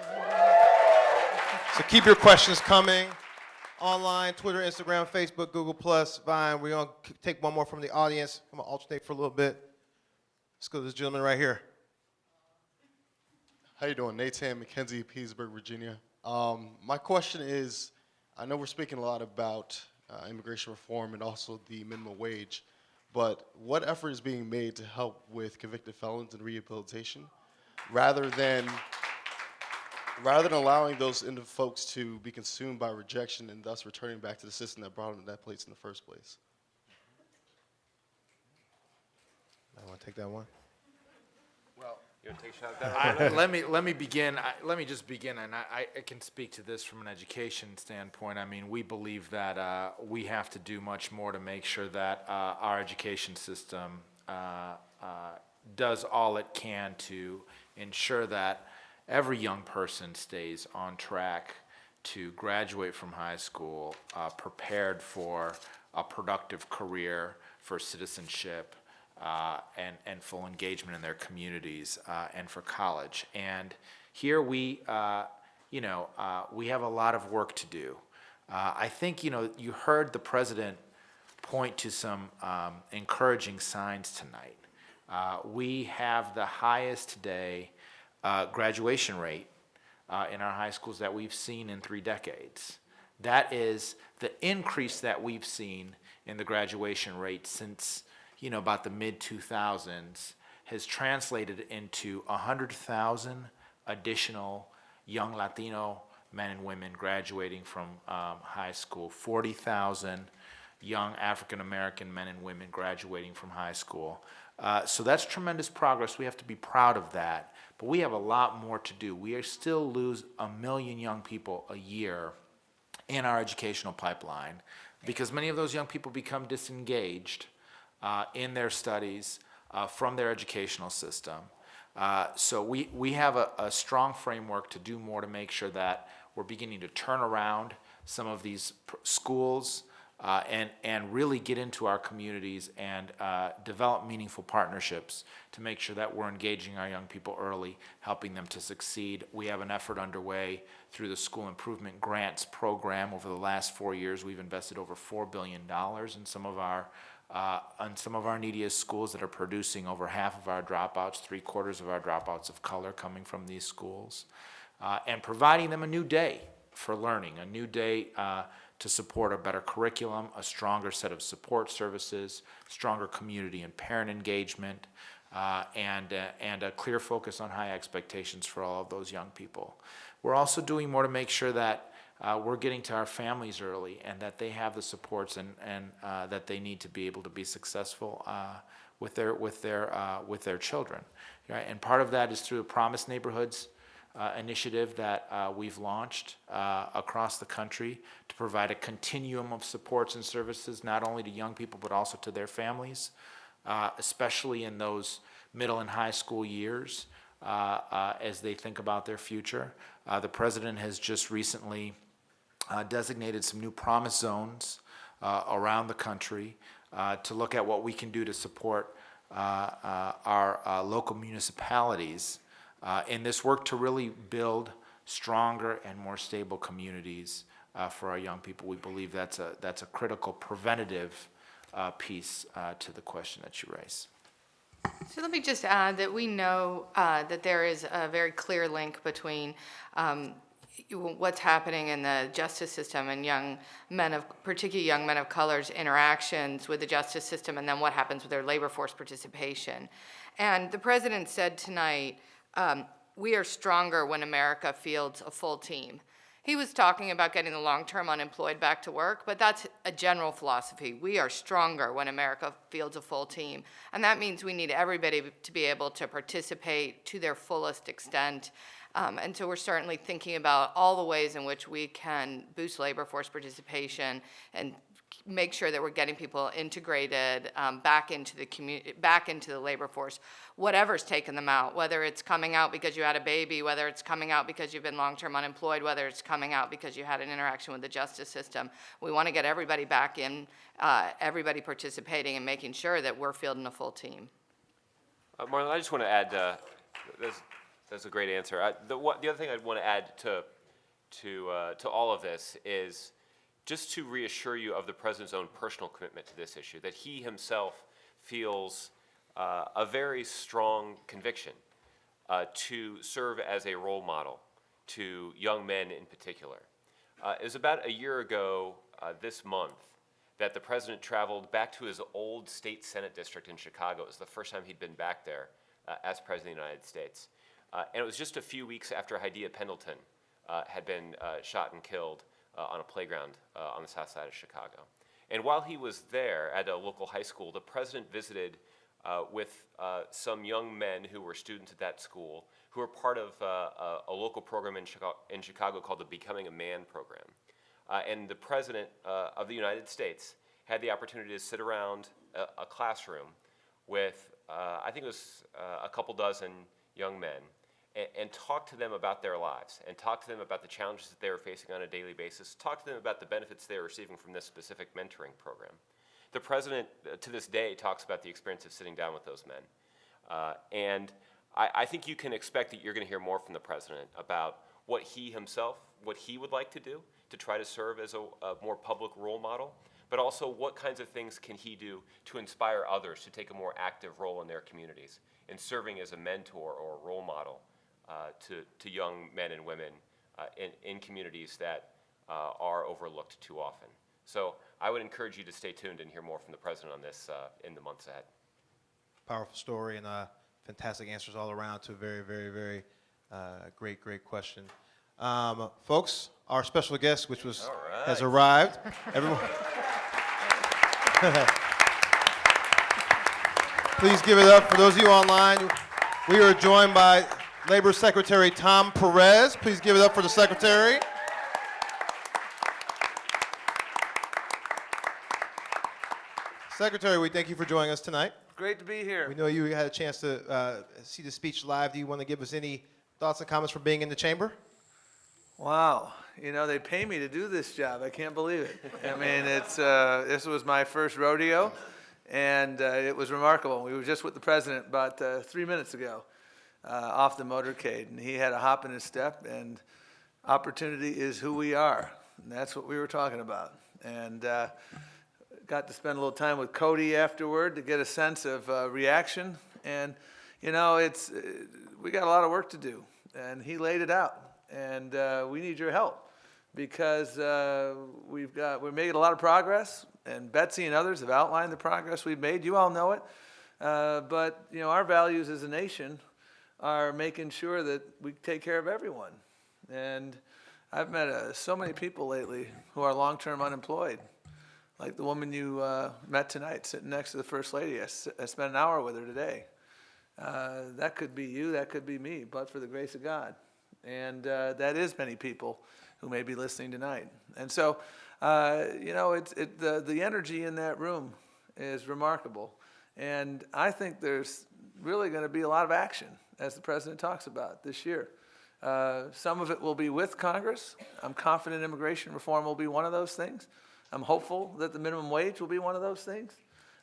So keep your questions coming. Online, Twitter, Instagram, Facebook, Google+, Vine. We're going to take one more from the audience. I'm going to alternate for a little bit. Let's go to this gentleman right here. How you doing? Nathan McKenzie, Petersburg, Virginia. My question is, I know we're speaking a lot about immigration reform and also the minimum wage, but what effort is being made to help with convicted felons and rehabilitation rather than allowing those folks to be consumed by rejection and thus returning back to the system that brought them to that place in the first place? I want to take that one. Well, you want to take a shot at that? let me begin. Let me just begin, and I can speak to this from an education standpoint. I mean, we believe that we have to do much more to make sure that our education system does all it can to ensure that every young person stays on track to graduate from high school prepared for a productive career, for citizenship, and full engagement in their communities, and for college. And here we have a lot of work to do. I think, you heard the president point to some encouraging signs tonight. We have the highest today graduation rate in our high schools that we've seen in 3 decades. That is the increase that we've seen in the graduation rate since about the mid-2000s has translated into 100,000 additional young Latino men and women graduating from high school, 40,000 young African-American men and women graduating from high school. So that's tremendous progress. We have to be proud of that. But we have a lot more to do. We still lose 1 million young people a year in our educational pipeline because many of those young people become disengaged in their studies from their educational system. So we have a strong framework to do more to make sure that we're beginning to turn around some of these schools and really get into our communities and develop meaningful partnerships to make sure that we're engaging our young people early, helping them to succeed. We have an effort underway through the School Improvement Grants Program. Over the last 4 years, we've invested over $4 billion in some of our neediest schools that are producing over half of our dropouts, 3/4 of our dropouts of color coming from these schools, and providing them a new day for learning, a new day to support a better curriculum, a stronger set of support services, stronger community and parent engagement, and a clear focus on high expectations for all of those young people. We're also doing more to make sure that we're getting to our families early and that they have the supports and that they need to be able to be successful with their children. Right? And part of that is through the Promise Neighborhoods initiative that we've launched across the country to provide a continuum of supports and services, not only to young people, but also to their families, especially in those middle and high school years as they think about their future. The president has just recently designated some new promise zones around the country to look at what we can do to support our local municipalities in this work to really build stronger and more stable communities for our young people. We believe that's a critical preventative piece to the question that you raise. So let me just add that we know that there is a very clear link between what's happening in the justice system and particularly young men of color's interactions with the justice system, and then what happens with their labor force participation. And the president said tonight, we are stronger when America fields a full team. He was talking about getting the long-term unemployed back to work, but that's a general philosophy. We are stronger when America fields a full team. And that means we need everybody to be able to participate to their fullest extent. And so we're certainly thinking about all the ways in which we can boost labor force participation and make sure that we're getting people integrated back into the community, back into the labor force, whatever's taken them out, whether it's coming out because you had a baby, whether it's coming out because you've been long-term unemployed, whether it's coming out because you had an interaction with the justice system. We want to get everybody back in, everybody participating and making sure that we're fielding a full team. Marlon, I just want to add, that's a great answer. The other thing I'd want to add to all of this is just to reassure you of the president's own personal commitment to this issue, that he himself feels a very strong conviction to serve as a role model to young men in particular. It was about a year ago this month that the president traveled back to his old state Senate district in Chicago. It was the first time he'd been back there as president of the United States. And it was just a few weeks after Hadiya Pendleton had been shot and killed on a playground on the south side of Chicago. And while he was there at a local high school, the president visited with some young men who were students at that school who were part of a local program in Chicago called the Becoming a Man program. And the president of the United States had the opportunity to sit around a classroom with, I think it was a couple dozen young men, and talk to them about their lives, and talk to them about the challenges that they were facing on a daily basis, talk to them about the benefits they were receiving from this specific mentoring program. The president, to this day, talks about the experience of sitting down with those men. And I think you can expect that you're going to hear more from the president about what he himself, what he would like to do to try to serve as a more public role model, but also what kinds of things can he do to inspire others to take a more active role in their communities, in serving as a mentor or a role model to young men and women in communities that are overlooked too often. So I would encourage you to stay tuned and hear more from the president on this in the months ahead. Powerful story and fantastic answers all around to a very, very, very great question. Folks, our special guest, which was has arrived. Everyone, please give it up for those of you online. We are joined by Labor Secretary Tom Perez. Please give it up for the Secretary. Secretary, we thank you for joining us tonight. great to be here. We know you had a chance to see the speech live. Do you want to give us any thoughts and comments from being in the chamber? Wow, you know, they pay me to do this job. I can't believe it. I mean, this was my first rodeo, and it was remarkable. We were just with the president about 3 minutes ago off the motorcade, and he had a hop in his step, and opportunity is who we are, and that's what we were talking about. And got to spend a little time with Cody afterward to get a sense of reaction, and you know, we got a lot of work to do, and he laid it out. And we need your help because we're making a lot of progress, and Betsy and others have outlined the progress we've made. You all know it, but you know, our values as a nation are making sure that we take care of everyone. And I've met so many people lately who are long-term unemployed, like the woman you met tonight sitting next to the First Lady. I spent an hour with her today. That could be you, that could be me, but for the grace of God. And that is many people who may be listening tonight. And so, you know, the energy in that room is remarkable. And I think there's really going to be a lot of action, as the president talks about this year. Some of it will be with Congress. I'm confident immigration reform will be one of those things. I'm hopeful that the minimum wage will be one of those things.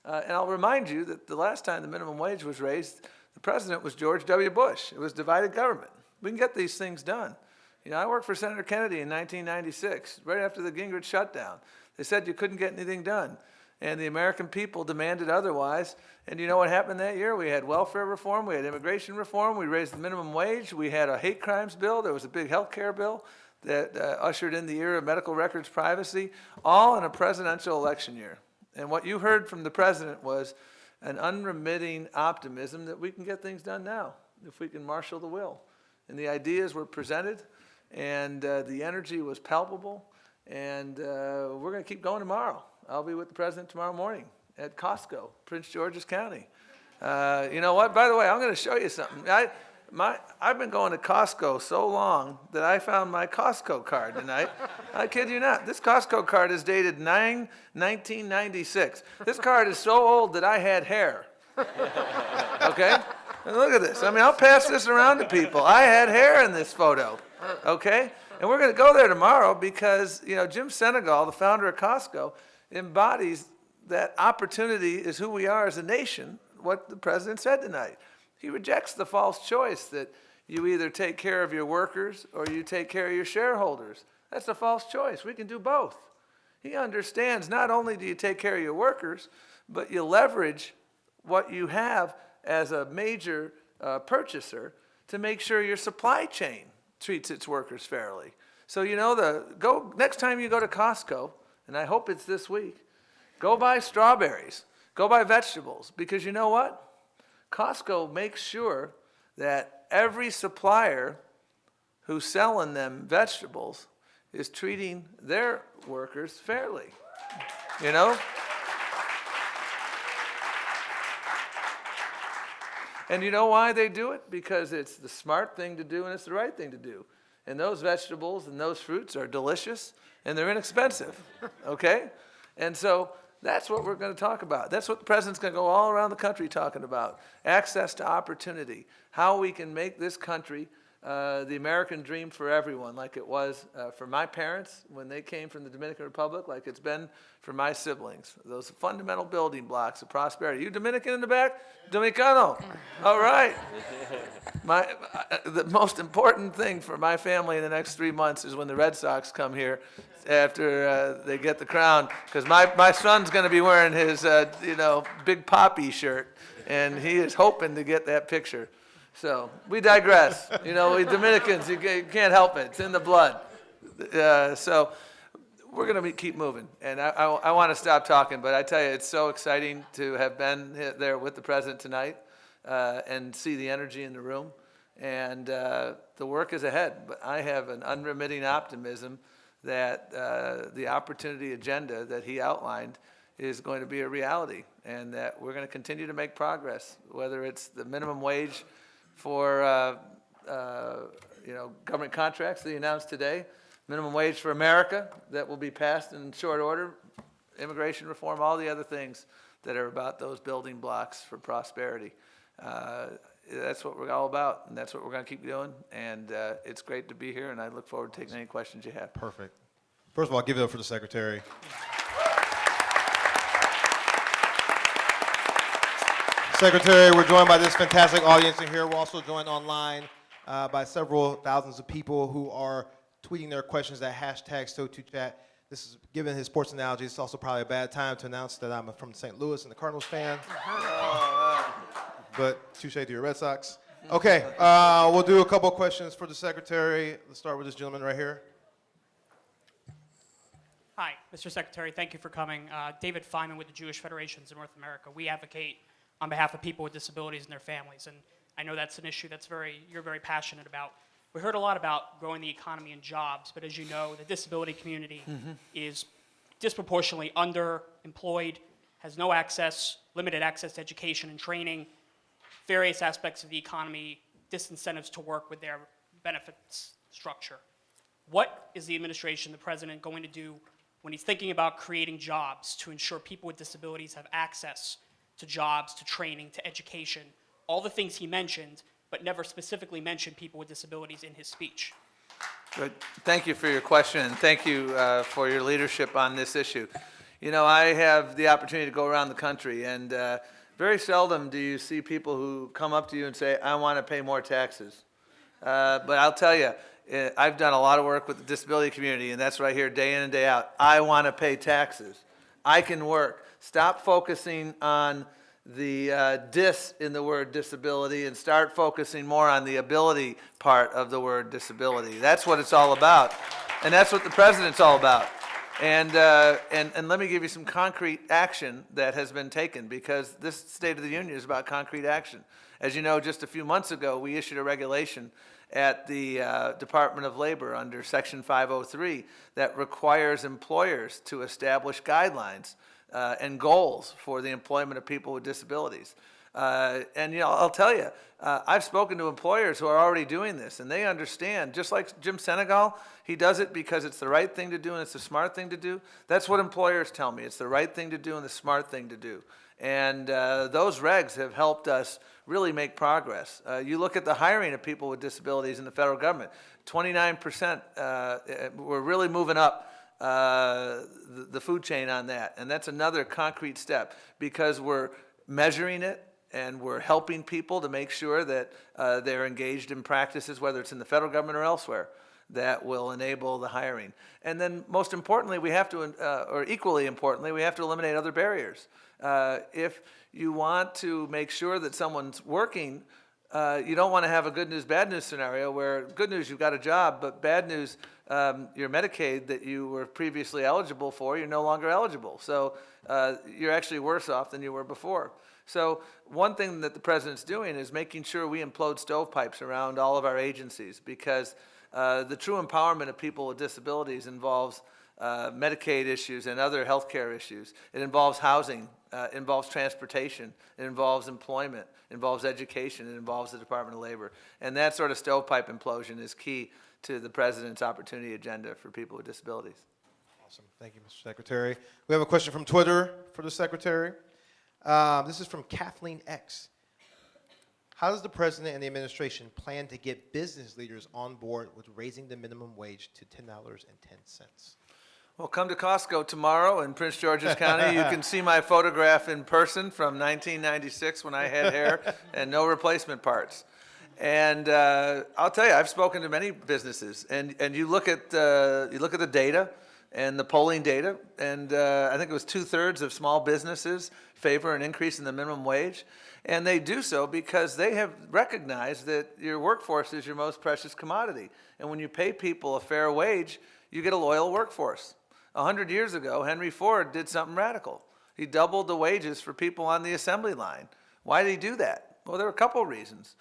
And I'll remind you that the last time the minimum wage was raised, the president was George W. Bush. It was divided government. We can get these things done. You know, I worked for Senator Kennedy in 1996, right after the Gingrich shutdown. They said you couldn't get anything done. And the American people demanded otherwise. And you know what happened that year? We had welfare reform, we had immigration reform, we raised the minimum wage, we had a hate crimes bill, there was a big health care bill that ushered in the era of medical records privacy, all in a presidential election year. And what you heard from the president was an unremitting optimism that we can get things done now, if we can marshal the will. And the ideas were presented, and the energy was palpable, and we're going to keep going tomorrow. I'll be with the president tomorrow morning at Costco, Prince George's County. You know what? By the way, I'm going to show you something. I've been going to Costco so long that I found my Costco card tonight. I kid you not. This Costco card is dated 1996. This card is so old that I had hair. Okay? And look at this. I mean, I'll pass this around to people. I had hair in this photo, okay? And we're going to go there tomorrow because, you know, Jim Senegal, the founder of Costco, embodies that opportunity is who we are as a nation, what the president said tonight. He rejects the false choice that you either take care of your workers or you take care of your shareholders. That's a false choice. We can do both. He understands not only do you take care of your workers, but you leverage what you have as a major purchaser to make sure your supply chain treats its workers fairly. So, you know, next time you go to Costco, and I hope it's this week, go buy strawberries, go buy vegetables, because you know what? Costco makes sure that every supplier who's selling them vegetables is treating their workers fairly, you know? And you know why they do it? Because it's the smart thing to do and it's the right thing to do. And those vegetables and those fruits are delicious and they're inexpensive, okay? And so that's what we're going to talk about. That's what the president's going to go all around the country talking about. Access to opportunity, how we can make this country the American dream for everyone, like it was for my parents when they came from the Dominican Republic, like it's been for my siblings. Those fundamental building blocks of prosperity. You Dominican in the back? Dominicano. All right. The most important thing for my family in the next 3 months is when the Red Sox come here after they get the crown, because my son's going to be wearing his Big Papi shirt, and he is hoping to get that picture. So we digress. You know, we Dominicans, you can't help it. It's in the blood. So we're going to keep moving. And I want to stop talking, but I tell you, it's so exciting to have been there with the president tonight and see the energy in the room. And the work is ahead. But I have an unremitting optimism that the opportunity agenda that he outlined is going to be a reality, and that we're going to continue to make progress, whether it's the minimum wage for government contracts that he announced today, minimum wage for America that will be passed in short order immigration reform, all the other things that are about those building blocks for prosperity. That's what we're all about, and that's what we're going to keep doing. And it's great to be here, and I look forward to taking any questions you have. Perfect. First of all, give it up for the Secretary. Secretary, we're joined by this fantastic audience in here. We're also joined online by several thousands of people who are tweeting their questions at hashtag #SoToChat. This is, given his sports analogy, it's also probably a bad time to announce that I'm from St. Louis and the Cardinals fan. But touche to your Red Sox. Okay, we'll do a couple of questions for the Secretary. Let's start with this gentleman right here. Hi, Mr. Secretary. Thank you for coming. David Feynman with the Jewish Federations in North America. We advocate on behalf of people with disabilities and their families, and I know that's an issue that's you're very passionate about. We heard a lot about growing the economy and jobs, but as you know, the disability community is disproportionately underemployed, has no access, limited access to education and training, various aspects of the economy, disincentives to work with their benefits structure. What is the administration, the president, going to do when he's thinking about creating jobs to ensure people with disabilities have access to jobs, to training, to education, all the things he mentioned, but never specifically mentioned people with disabilities in his speech? Good. Thank you for your question, and thank you for your leadership on this issue. You know, I have the opportunity to go around the country, and very seldom do you see people who come up to you and say, I want to pay more taxes. But I'll tell you, I've done a lot of work with the disability community, and that's right here day in and day out. I want to pay taxes. I can work. Stop focusing on the dis in the word disability and start focusing more on the ability part of the word disability. That's what it's all about, and that's what the president's all about. And let me give you some concrete action that has been taken, because this State of the Union is about concrete action. As you know, just a few months ago, we issued a regulation at the Department of Labor under Section 503 that requires employers to establish guidelines and goals for the employment of people with disabilities. And you know, I'll tell you, I've spoken to employers who are already doing this, and they understand, just like Jim Senegal, he does it because it's the right thing to do and it's the smart thing to do. That's what employers tell me. It's the right thing to do and the smart thing to do. And those regs have helped us really make progress. You look at the hiring of people with disabilities in the federal government, 29%, we're really moving up the food chain on that. And that's another concrete step, because we're measuring it and we're helping people to make sure that they're engaged in practices, whether it's in the federal government or elsewhere, that will enable the hiring. And then most importantly, we have to, or equally importantly, we have to eliminate other barriers. If you want to make sure that someone's working, you don't want to have a good news, bad news scenario where good news, you've got a job, but bad news, your Medicaid that you were previously eligible for, you're no longer eligible. So you're actually worse off than you were before. So one thing that the president's doing is making sure we implode stovepipes around all of our agencies, because the true empowerment of people with disabilities involves Medicaid issues and other health care issues. It involves housing, it involves transportation, it involves employment, it involves education, it involves the Department of Labor. And that sort of stovepipe implosion is key to the president's opportunity agenda for people with disabilities. Awesome. Thank you, Mr. Secretary. We have a question from Twitter for the Secretary. This is from Kathleen X. How does the president and the administration plan to get business leaders on board with raising the minimum wage to $10.10? Well, come to Costco tomorrow in Prince George's County. You can see my photograph in person from 1996 when I had hair and no replacement parts. And I'll tell you, I've spoken to many businesses, and you look at the data and the polling data, and I think it was 2/3 of small businesses favor an increase in the minimum wage. And they do so because they have recognized that your workforce is your most precious commodity. And when you pay people a fair wage, you get a loyal workforce. 100 years ago, Henry Ford did something radical. He doubled the wages for people on the assembly line. Why did he do that? Well, there were a couple of reasons,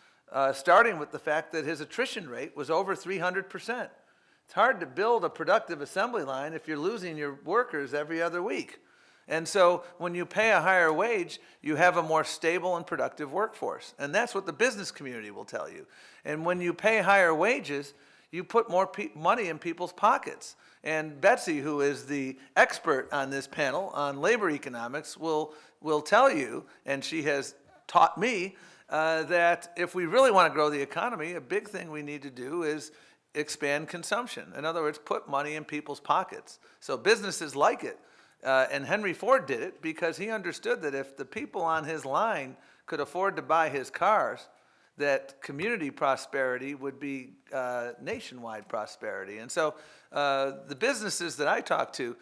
starting with the fact that his attrition rate was over 300%. It's hard to build a productive assembly line if you're losing your workers every other week. And so when you pay a higher wage, you have a more stable and productive workforce. And that's what the business community will tell you. And when you pay higher wages, you put more money in people's pockets. And Betsy, who is the expert on this panel on labor economics, will tell you, and she has taught me, that if we really want to grow the economy, a big thing we need to do is expand consumption. In other words, put money in people's pockets. So businesses like it. And Henry Ford did it because he understood that if the people on his line could afford to buy his cars, that community prosperity would be nationwide prosperity. And so the businesses that I talk to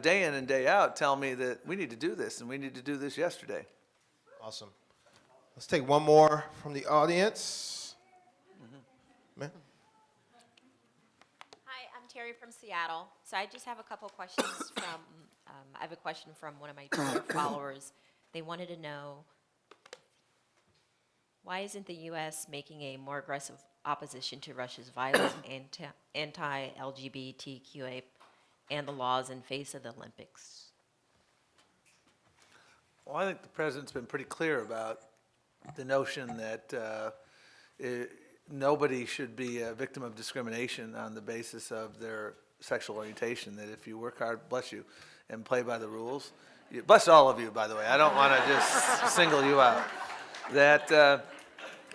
day in and day out tell me that we need to do this, and we need to do this yesterday. Awesome. Let's take one more from the audience. Ma'am? Hi, I'm Terry from Seattle. So I just have a couple questions from, I have a question from one of my Twitter followers. They wanted to know, why isn't the U.S. making a more aggressive opposition to Russia's violent anti-LGBTQA and the laws in face of the Olympics? Well, I think the president's been pretty clear about the notion that nobody should be a victim of discrimination on the basis of their sexual orientation, that if you work hard, bless you, and play by the rules, bless all of you, by the way, I don't want to just single you out, that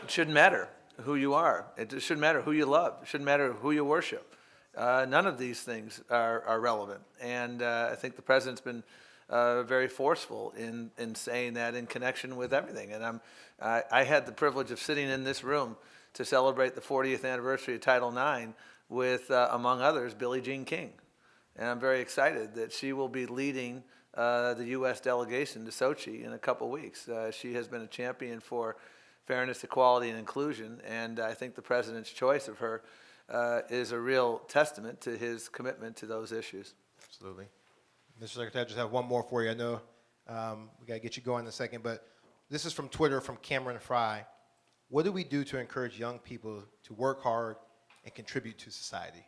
it shouldn't matter who you are. It shouldn't matter who you love. It shouldn't matter who you worship. None of these things are relevant. And I think the president's been very forceful in saying that in connection with everything. And I had the privilege of sitting in this room to celebrate the 40th anniversary of Title IX with, among others, Billie Jean King. And I'm very excited that she will be leading the U.S. delegation to Sochi in a couple weeks. She has been a champion for fairness, equality, and inclusion, and I think the president's choice of her is a real testament to his commitment to those issues. Absolutely. Mr. Secretary, I just have one more for you. I know we got to get you going in a second, but this is from Twitter from Cameron Fry. What do we do to encourage young people to work hard and contribute to society?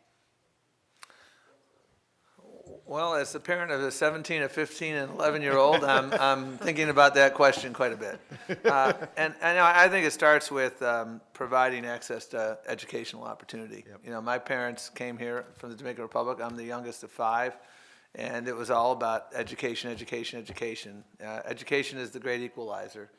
Well, as the parent of a 17, a 15, and 11-year-old, I'm thinking about that question quite a bit. And I think it starts with providing access to educational opportunity. Yep. You know, my parents came here from the Dominican Republic. I'm the youngest of 5, and it was all about education, education, education. Education is the great equalizer.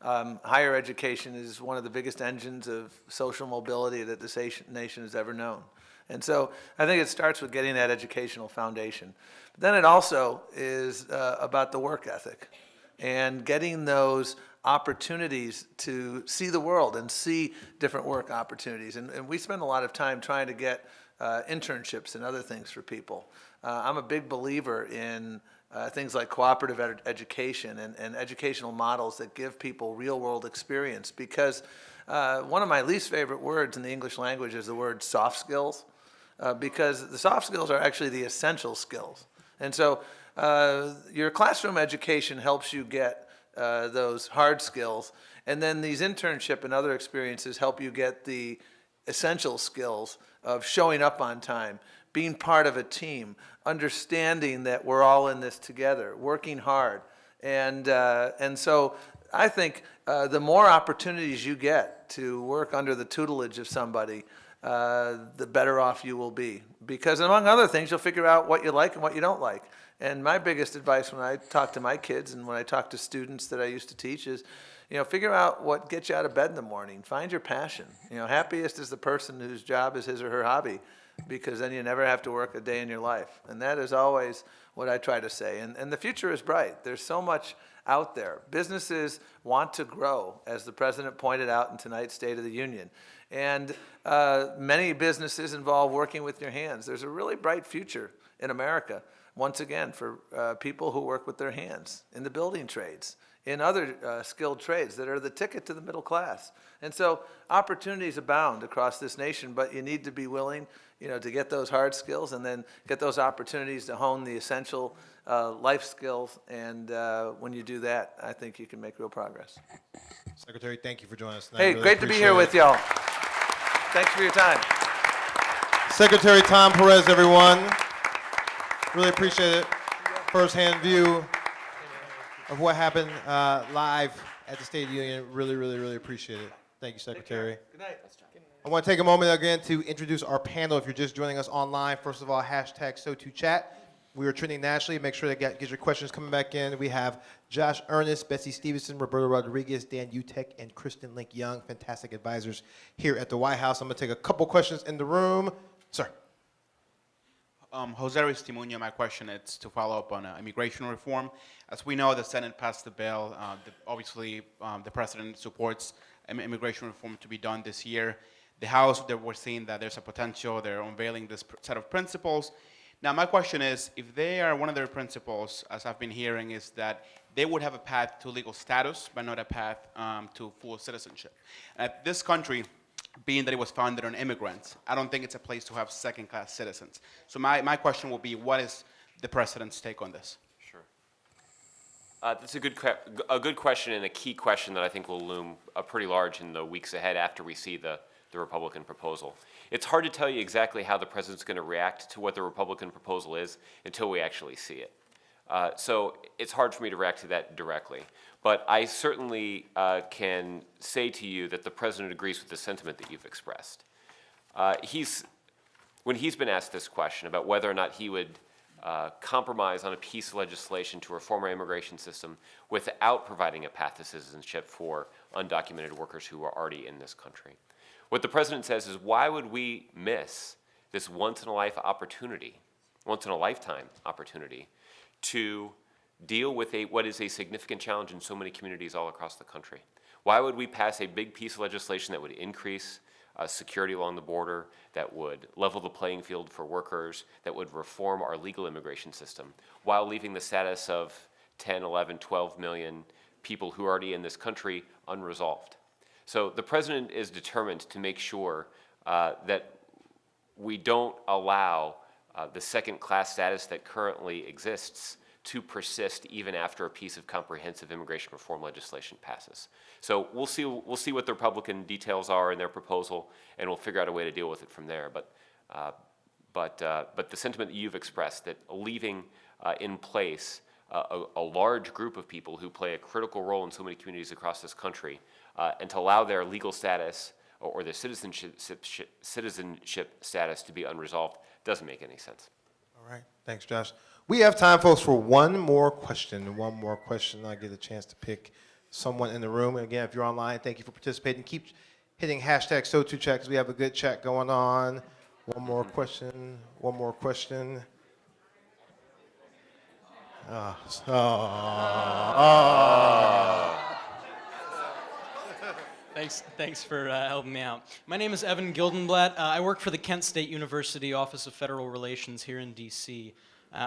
Higher education is one of the biggest engines of social mobility that this nation has ever known. And so I think it starts with getting that educational foundation. But then it also is about the work ethic and getting those opportunities to see the world and see different work opportunities. And we spend a lot of time trying to get internships and other things for people. I'm a big believer in things like cooperative education and educational models that give people real-world experience, because one of my least favorite words in the English language is the word soft skills, because the soft skills are actually the essential skills. And so your classroom education helps you get those hard skills, and then these internship and other experiences help you get the essential skills of showing up on time, being part of a team, understanding that we're all in this together, working hard. And so I think the more opportunities you get to work under the tutelage of somebody, the better off you will be. Because among other things, you'll figure out what you like and what you don't like. And my biggest advice when I talk to my kids and when I talk to students that I used to teach is, figure out what gets you out of bed in the morning. Find your passion. Happiest is the person whose job is his or her hobby, because then you never have to work a day in your life. And that is always what I try to say. And the future is bright. There's so much out there. Businesses want to grow, as the president pointed out in tonight's State of the Union. And many businesses involve working with your hands. There's a really bright future in America, once again, for people who work with their hands in the building trades, in other skilled trades that are the ticket to the middle class. And so opportunities abound across this nation, but you need to be willing, to get those hard skills and then get those opportunities to hone the essential life skills. And when you do that, I think you can make real progress. Secretary, thank you for joining us tonight. Hey, Really great to be here with y'all. Thanks for your time. Secretary Tom Perez, everyone. Really appreciate it. First-hand view of what happened live at the State of the Union. Really, really, really appreciate it. Thank you, Secretary. Good night. I want to take a moment again to introduce our panel. If you're just joining us online, first of all, hashtag #SoToChat. We are trending nationally. Make sure to get your questions coming back in. We have Josh Ernest, Betsy Stevenson, Roberto Rodriguez, Dan Utek, and Kristen Link Young, fantastic advisors here at the White House. I'm going to take a couple questions in the room. Sir. Jose Aristimuño, my question is to follow up on immigration reform. As we know, the Senate passed the bill. Obviously, the president supports immigration reform to be done this year. The House, we're seeing that there's a potential. They're unveiling this set of principles. Now, my question is, if they are, one of their principles, as I've been hearing, is that they would have a path to legal status, but not a path to full citizenship. This country, being that it was founded on immigrants, I don't think it's a place to have second-class citizens. So my question will be, what is the president's take on this? Sure. That's a good question, and a key question that I think will loom pretty large in the weeks ahead after we see the Republican proposal. It's hard to tell you exactly how the president's going to react to what the Republican proposal is until we actually see it. So it's hard for me to react to that directly. But I certainly can say to you that the president agrees with the sentiment that you've expressed. When he's been asked this question about whether or not he would compromise on a piece of legislation to reform our immigration system without providing a path to citizenship for undocumented workers who are already in this country. What the president says is, why would we miss this once-in-a-lifetime opportunity to deal with what is a significant challenge in so many communities all across the country? Why would we pass a big piece of legislation that would increase security along the border, that would level the playing field for workers, that would reform our legal immigration system, while leaving the status of 10, 11, 12 million people who are already in this country unresolved? So the president is determined to make sure that we don't allow the second-class status that currently exists to persist even after a piece of comprehensive immigration reform legislation passes. So we'll see what the Republican details are in their proposal, and we'll figure out a way to deal with it from there. But the sentiment that you've expressed, that leaving in place a large group of people who play a critical role in so many communities across this country, and to allow their legal status or their citizenship status to be unresolved doesn't make any sense. All right. Thanks, Josh. We have time, folks, for one more question. I get a chance to pick someone in the room. And again, if you're online, thank you for participating. Keep hitting hashtag #SoToChat because we have a good chat going on. One more question. Thanks for helping me out. My name is Evan Gildenblatt. I work for the Kent State University Office of Federal Relations here in D.C.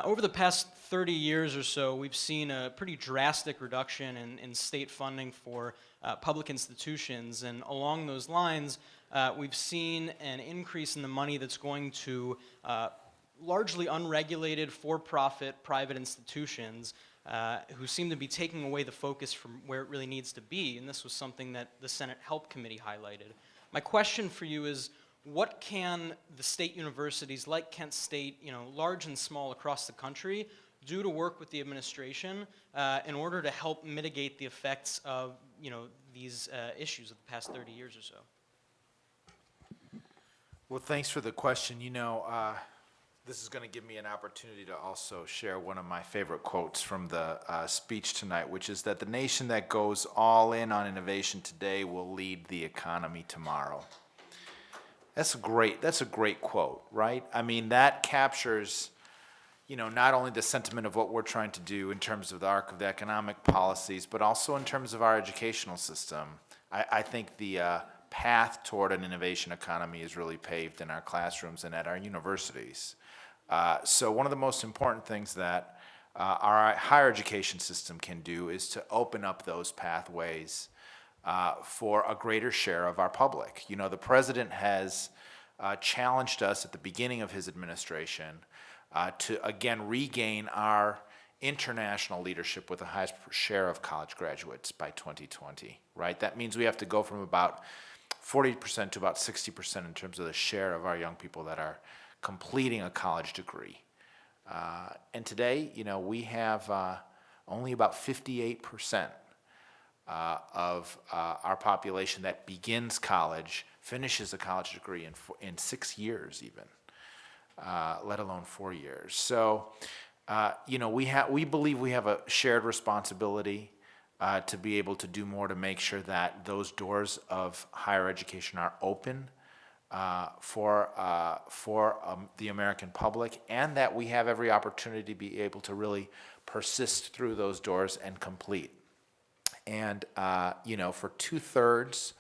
Over the past 30 years or so, we've seen a pretty drastic reduction in state funding for public institutions, and along those lines, we've seen an increase in the money that's going to largely unregulated, for-profit private institutions who seem to be taking away the focus from where it really needs to be, and this was something that the Senate Help Committee highlighted. My question for you is, what can the state universities like Kent State, large and small across the country, do to work with the administration in order to help mitigate the effects of these issues of the past 30 years or so? Well, thanks for the question. This is going to give me an opportunity to also share one of my favorite quotes from the speech tonight, which is that the nation that goes all in on innovation today will lead the economy tomorrow. That's a great quote, right? I mean, that captures, not only the sentiment of what we're trying to do in terms of the arc of the economic policies, but also in terms of our educational system. I think the path toward an innovation economy is really paved in our classrooms and at our universities. So one of the most important things that our higher education system can do is to open up those pathways for a greater share of our public. The president has challenged us at the beginning of his administration to, again, regain our international leadership with the highest share of college graduates by 2020, right? That means we have to go from about 40% to about 60% in terms of the share of our young people that are completing a college degree. And today, we have only about 58% of our population that begins college, finishes a college degree in 6 years even, let alone 4 years. So, we believe we have a shared responsibility to be able to do more to make sure that those doors of higher education are open for the American public, and that we have every opportunity to be able to really persist through those doors and complete. And, for 2/3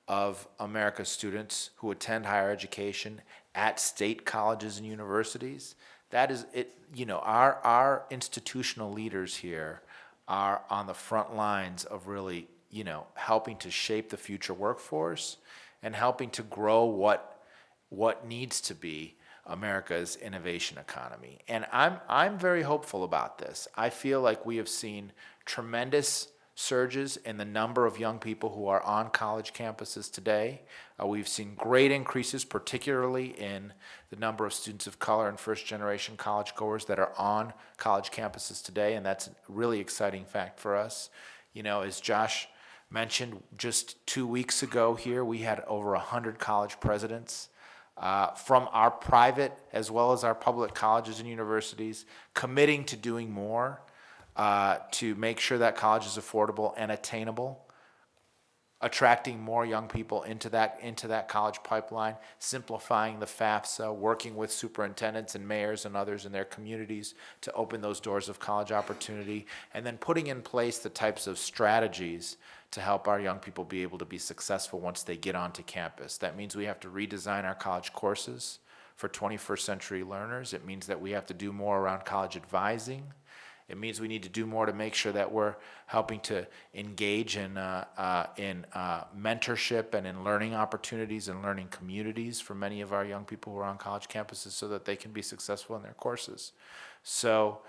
of America's students who attend higher education at state colleges and universities, that is it. Our institutional leaders here are on the front lines of really, helping to shape the future workforce and helping to grow what needs to be America's innovation economy. And I'm very hopeful about this. I feel like we have seen tremendous surges in the number of young people who are on college campuses today. We've seen great increases, particularly in the number of students of color and first-generation college goers that are on college campuses today, and that's a really exciting fact for us. As Josh mentioned, just 2 weeks ago here, we had over 100 college presidents from our private as well as our public colleges and universities committing to doing more to make sure that college is affordable and attainable, attracting more young people into that college pipeline, simplifying the FAFSA, working with superintendents and mayors and others in their communities to open those doors of college opportunity, and then putting in place the types of strategies to help our young people be able to be successful once they get onto campus. That means we have to redesign our college courses for 21st century learners. It means that we have to do more around college advising. It means we need to do more to make sure that we're helping to engage in mentorship and in learning opportunities and learning communities for many of our young people who are on college campuses so that they can be successful in their courses. So,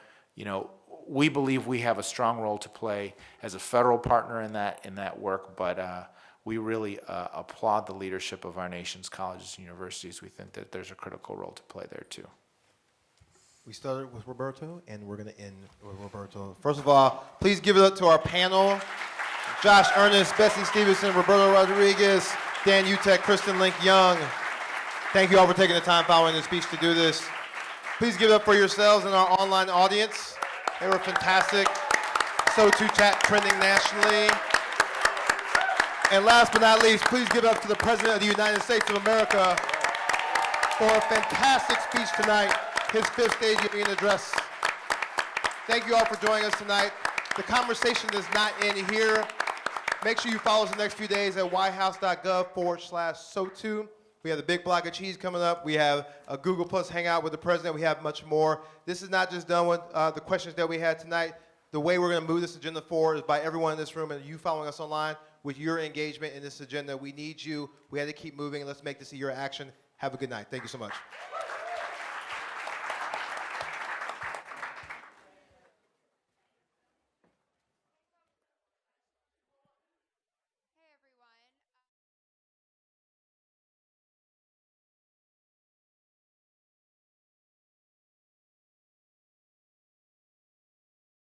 we believe we have a strong role to play as a federal partner in that work, but we really applaud the leadership of our nation's colleges and universities. We think that there's a critical role to play there too. We started with Roberto, and we're going to end with Roberto. First of all, please give it up to our panel. Josh Earnest, Bessie Stevenson, Roberto Rodriguez, Dan Utek, Kristen Link Young. Thank you all for taking the time following the speech to do this. Please give it up for yourselves and our online audience. They were fantastic. So2 Chat trending nationally. And last but not least, please give it up to the President of the United States of America for a fantastic speech tonight. His fifth stage giving an address. Thank you all for joining us tonight. The conversation does not end here. Make sure you follow us the next few days at whitehouse.gov/SO2. We have the Big Block of Cheese coming up. We have a Google Plus Hangout with the President. We have much more. This is not just done with the questions that we had tonight. The way we're going to move this agenda forward is by everyone in this room and you following us online with your engagement in this agenda. We need you. We had to keep moving. Let's make this a year of action. Have a good night. Thank you so much.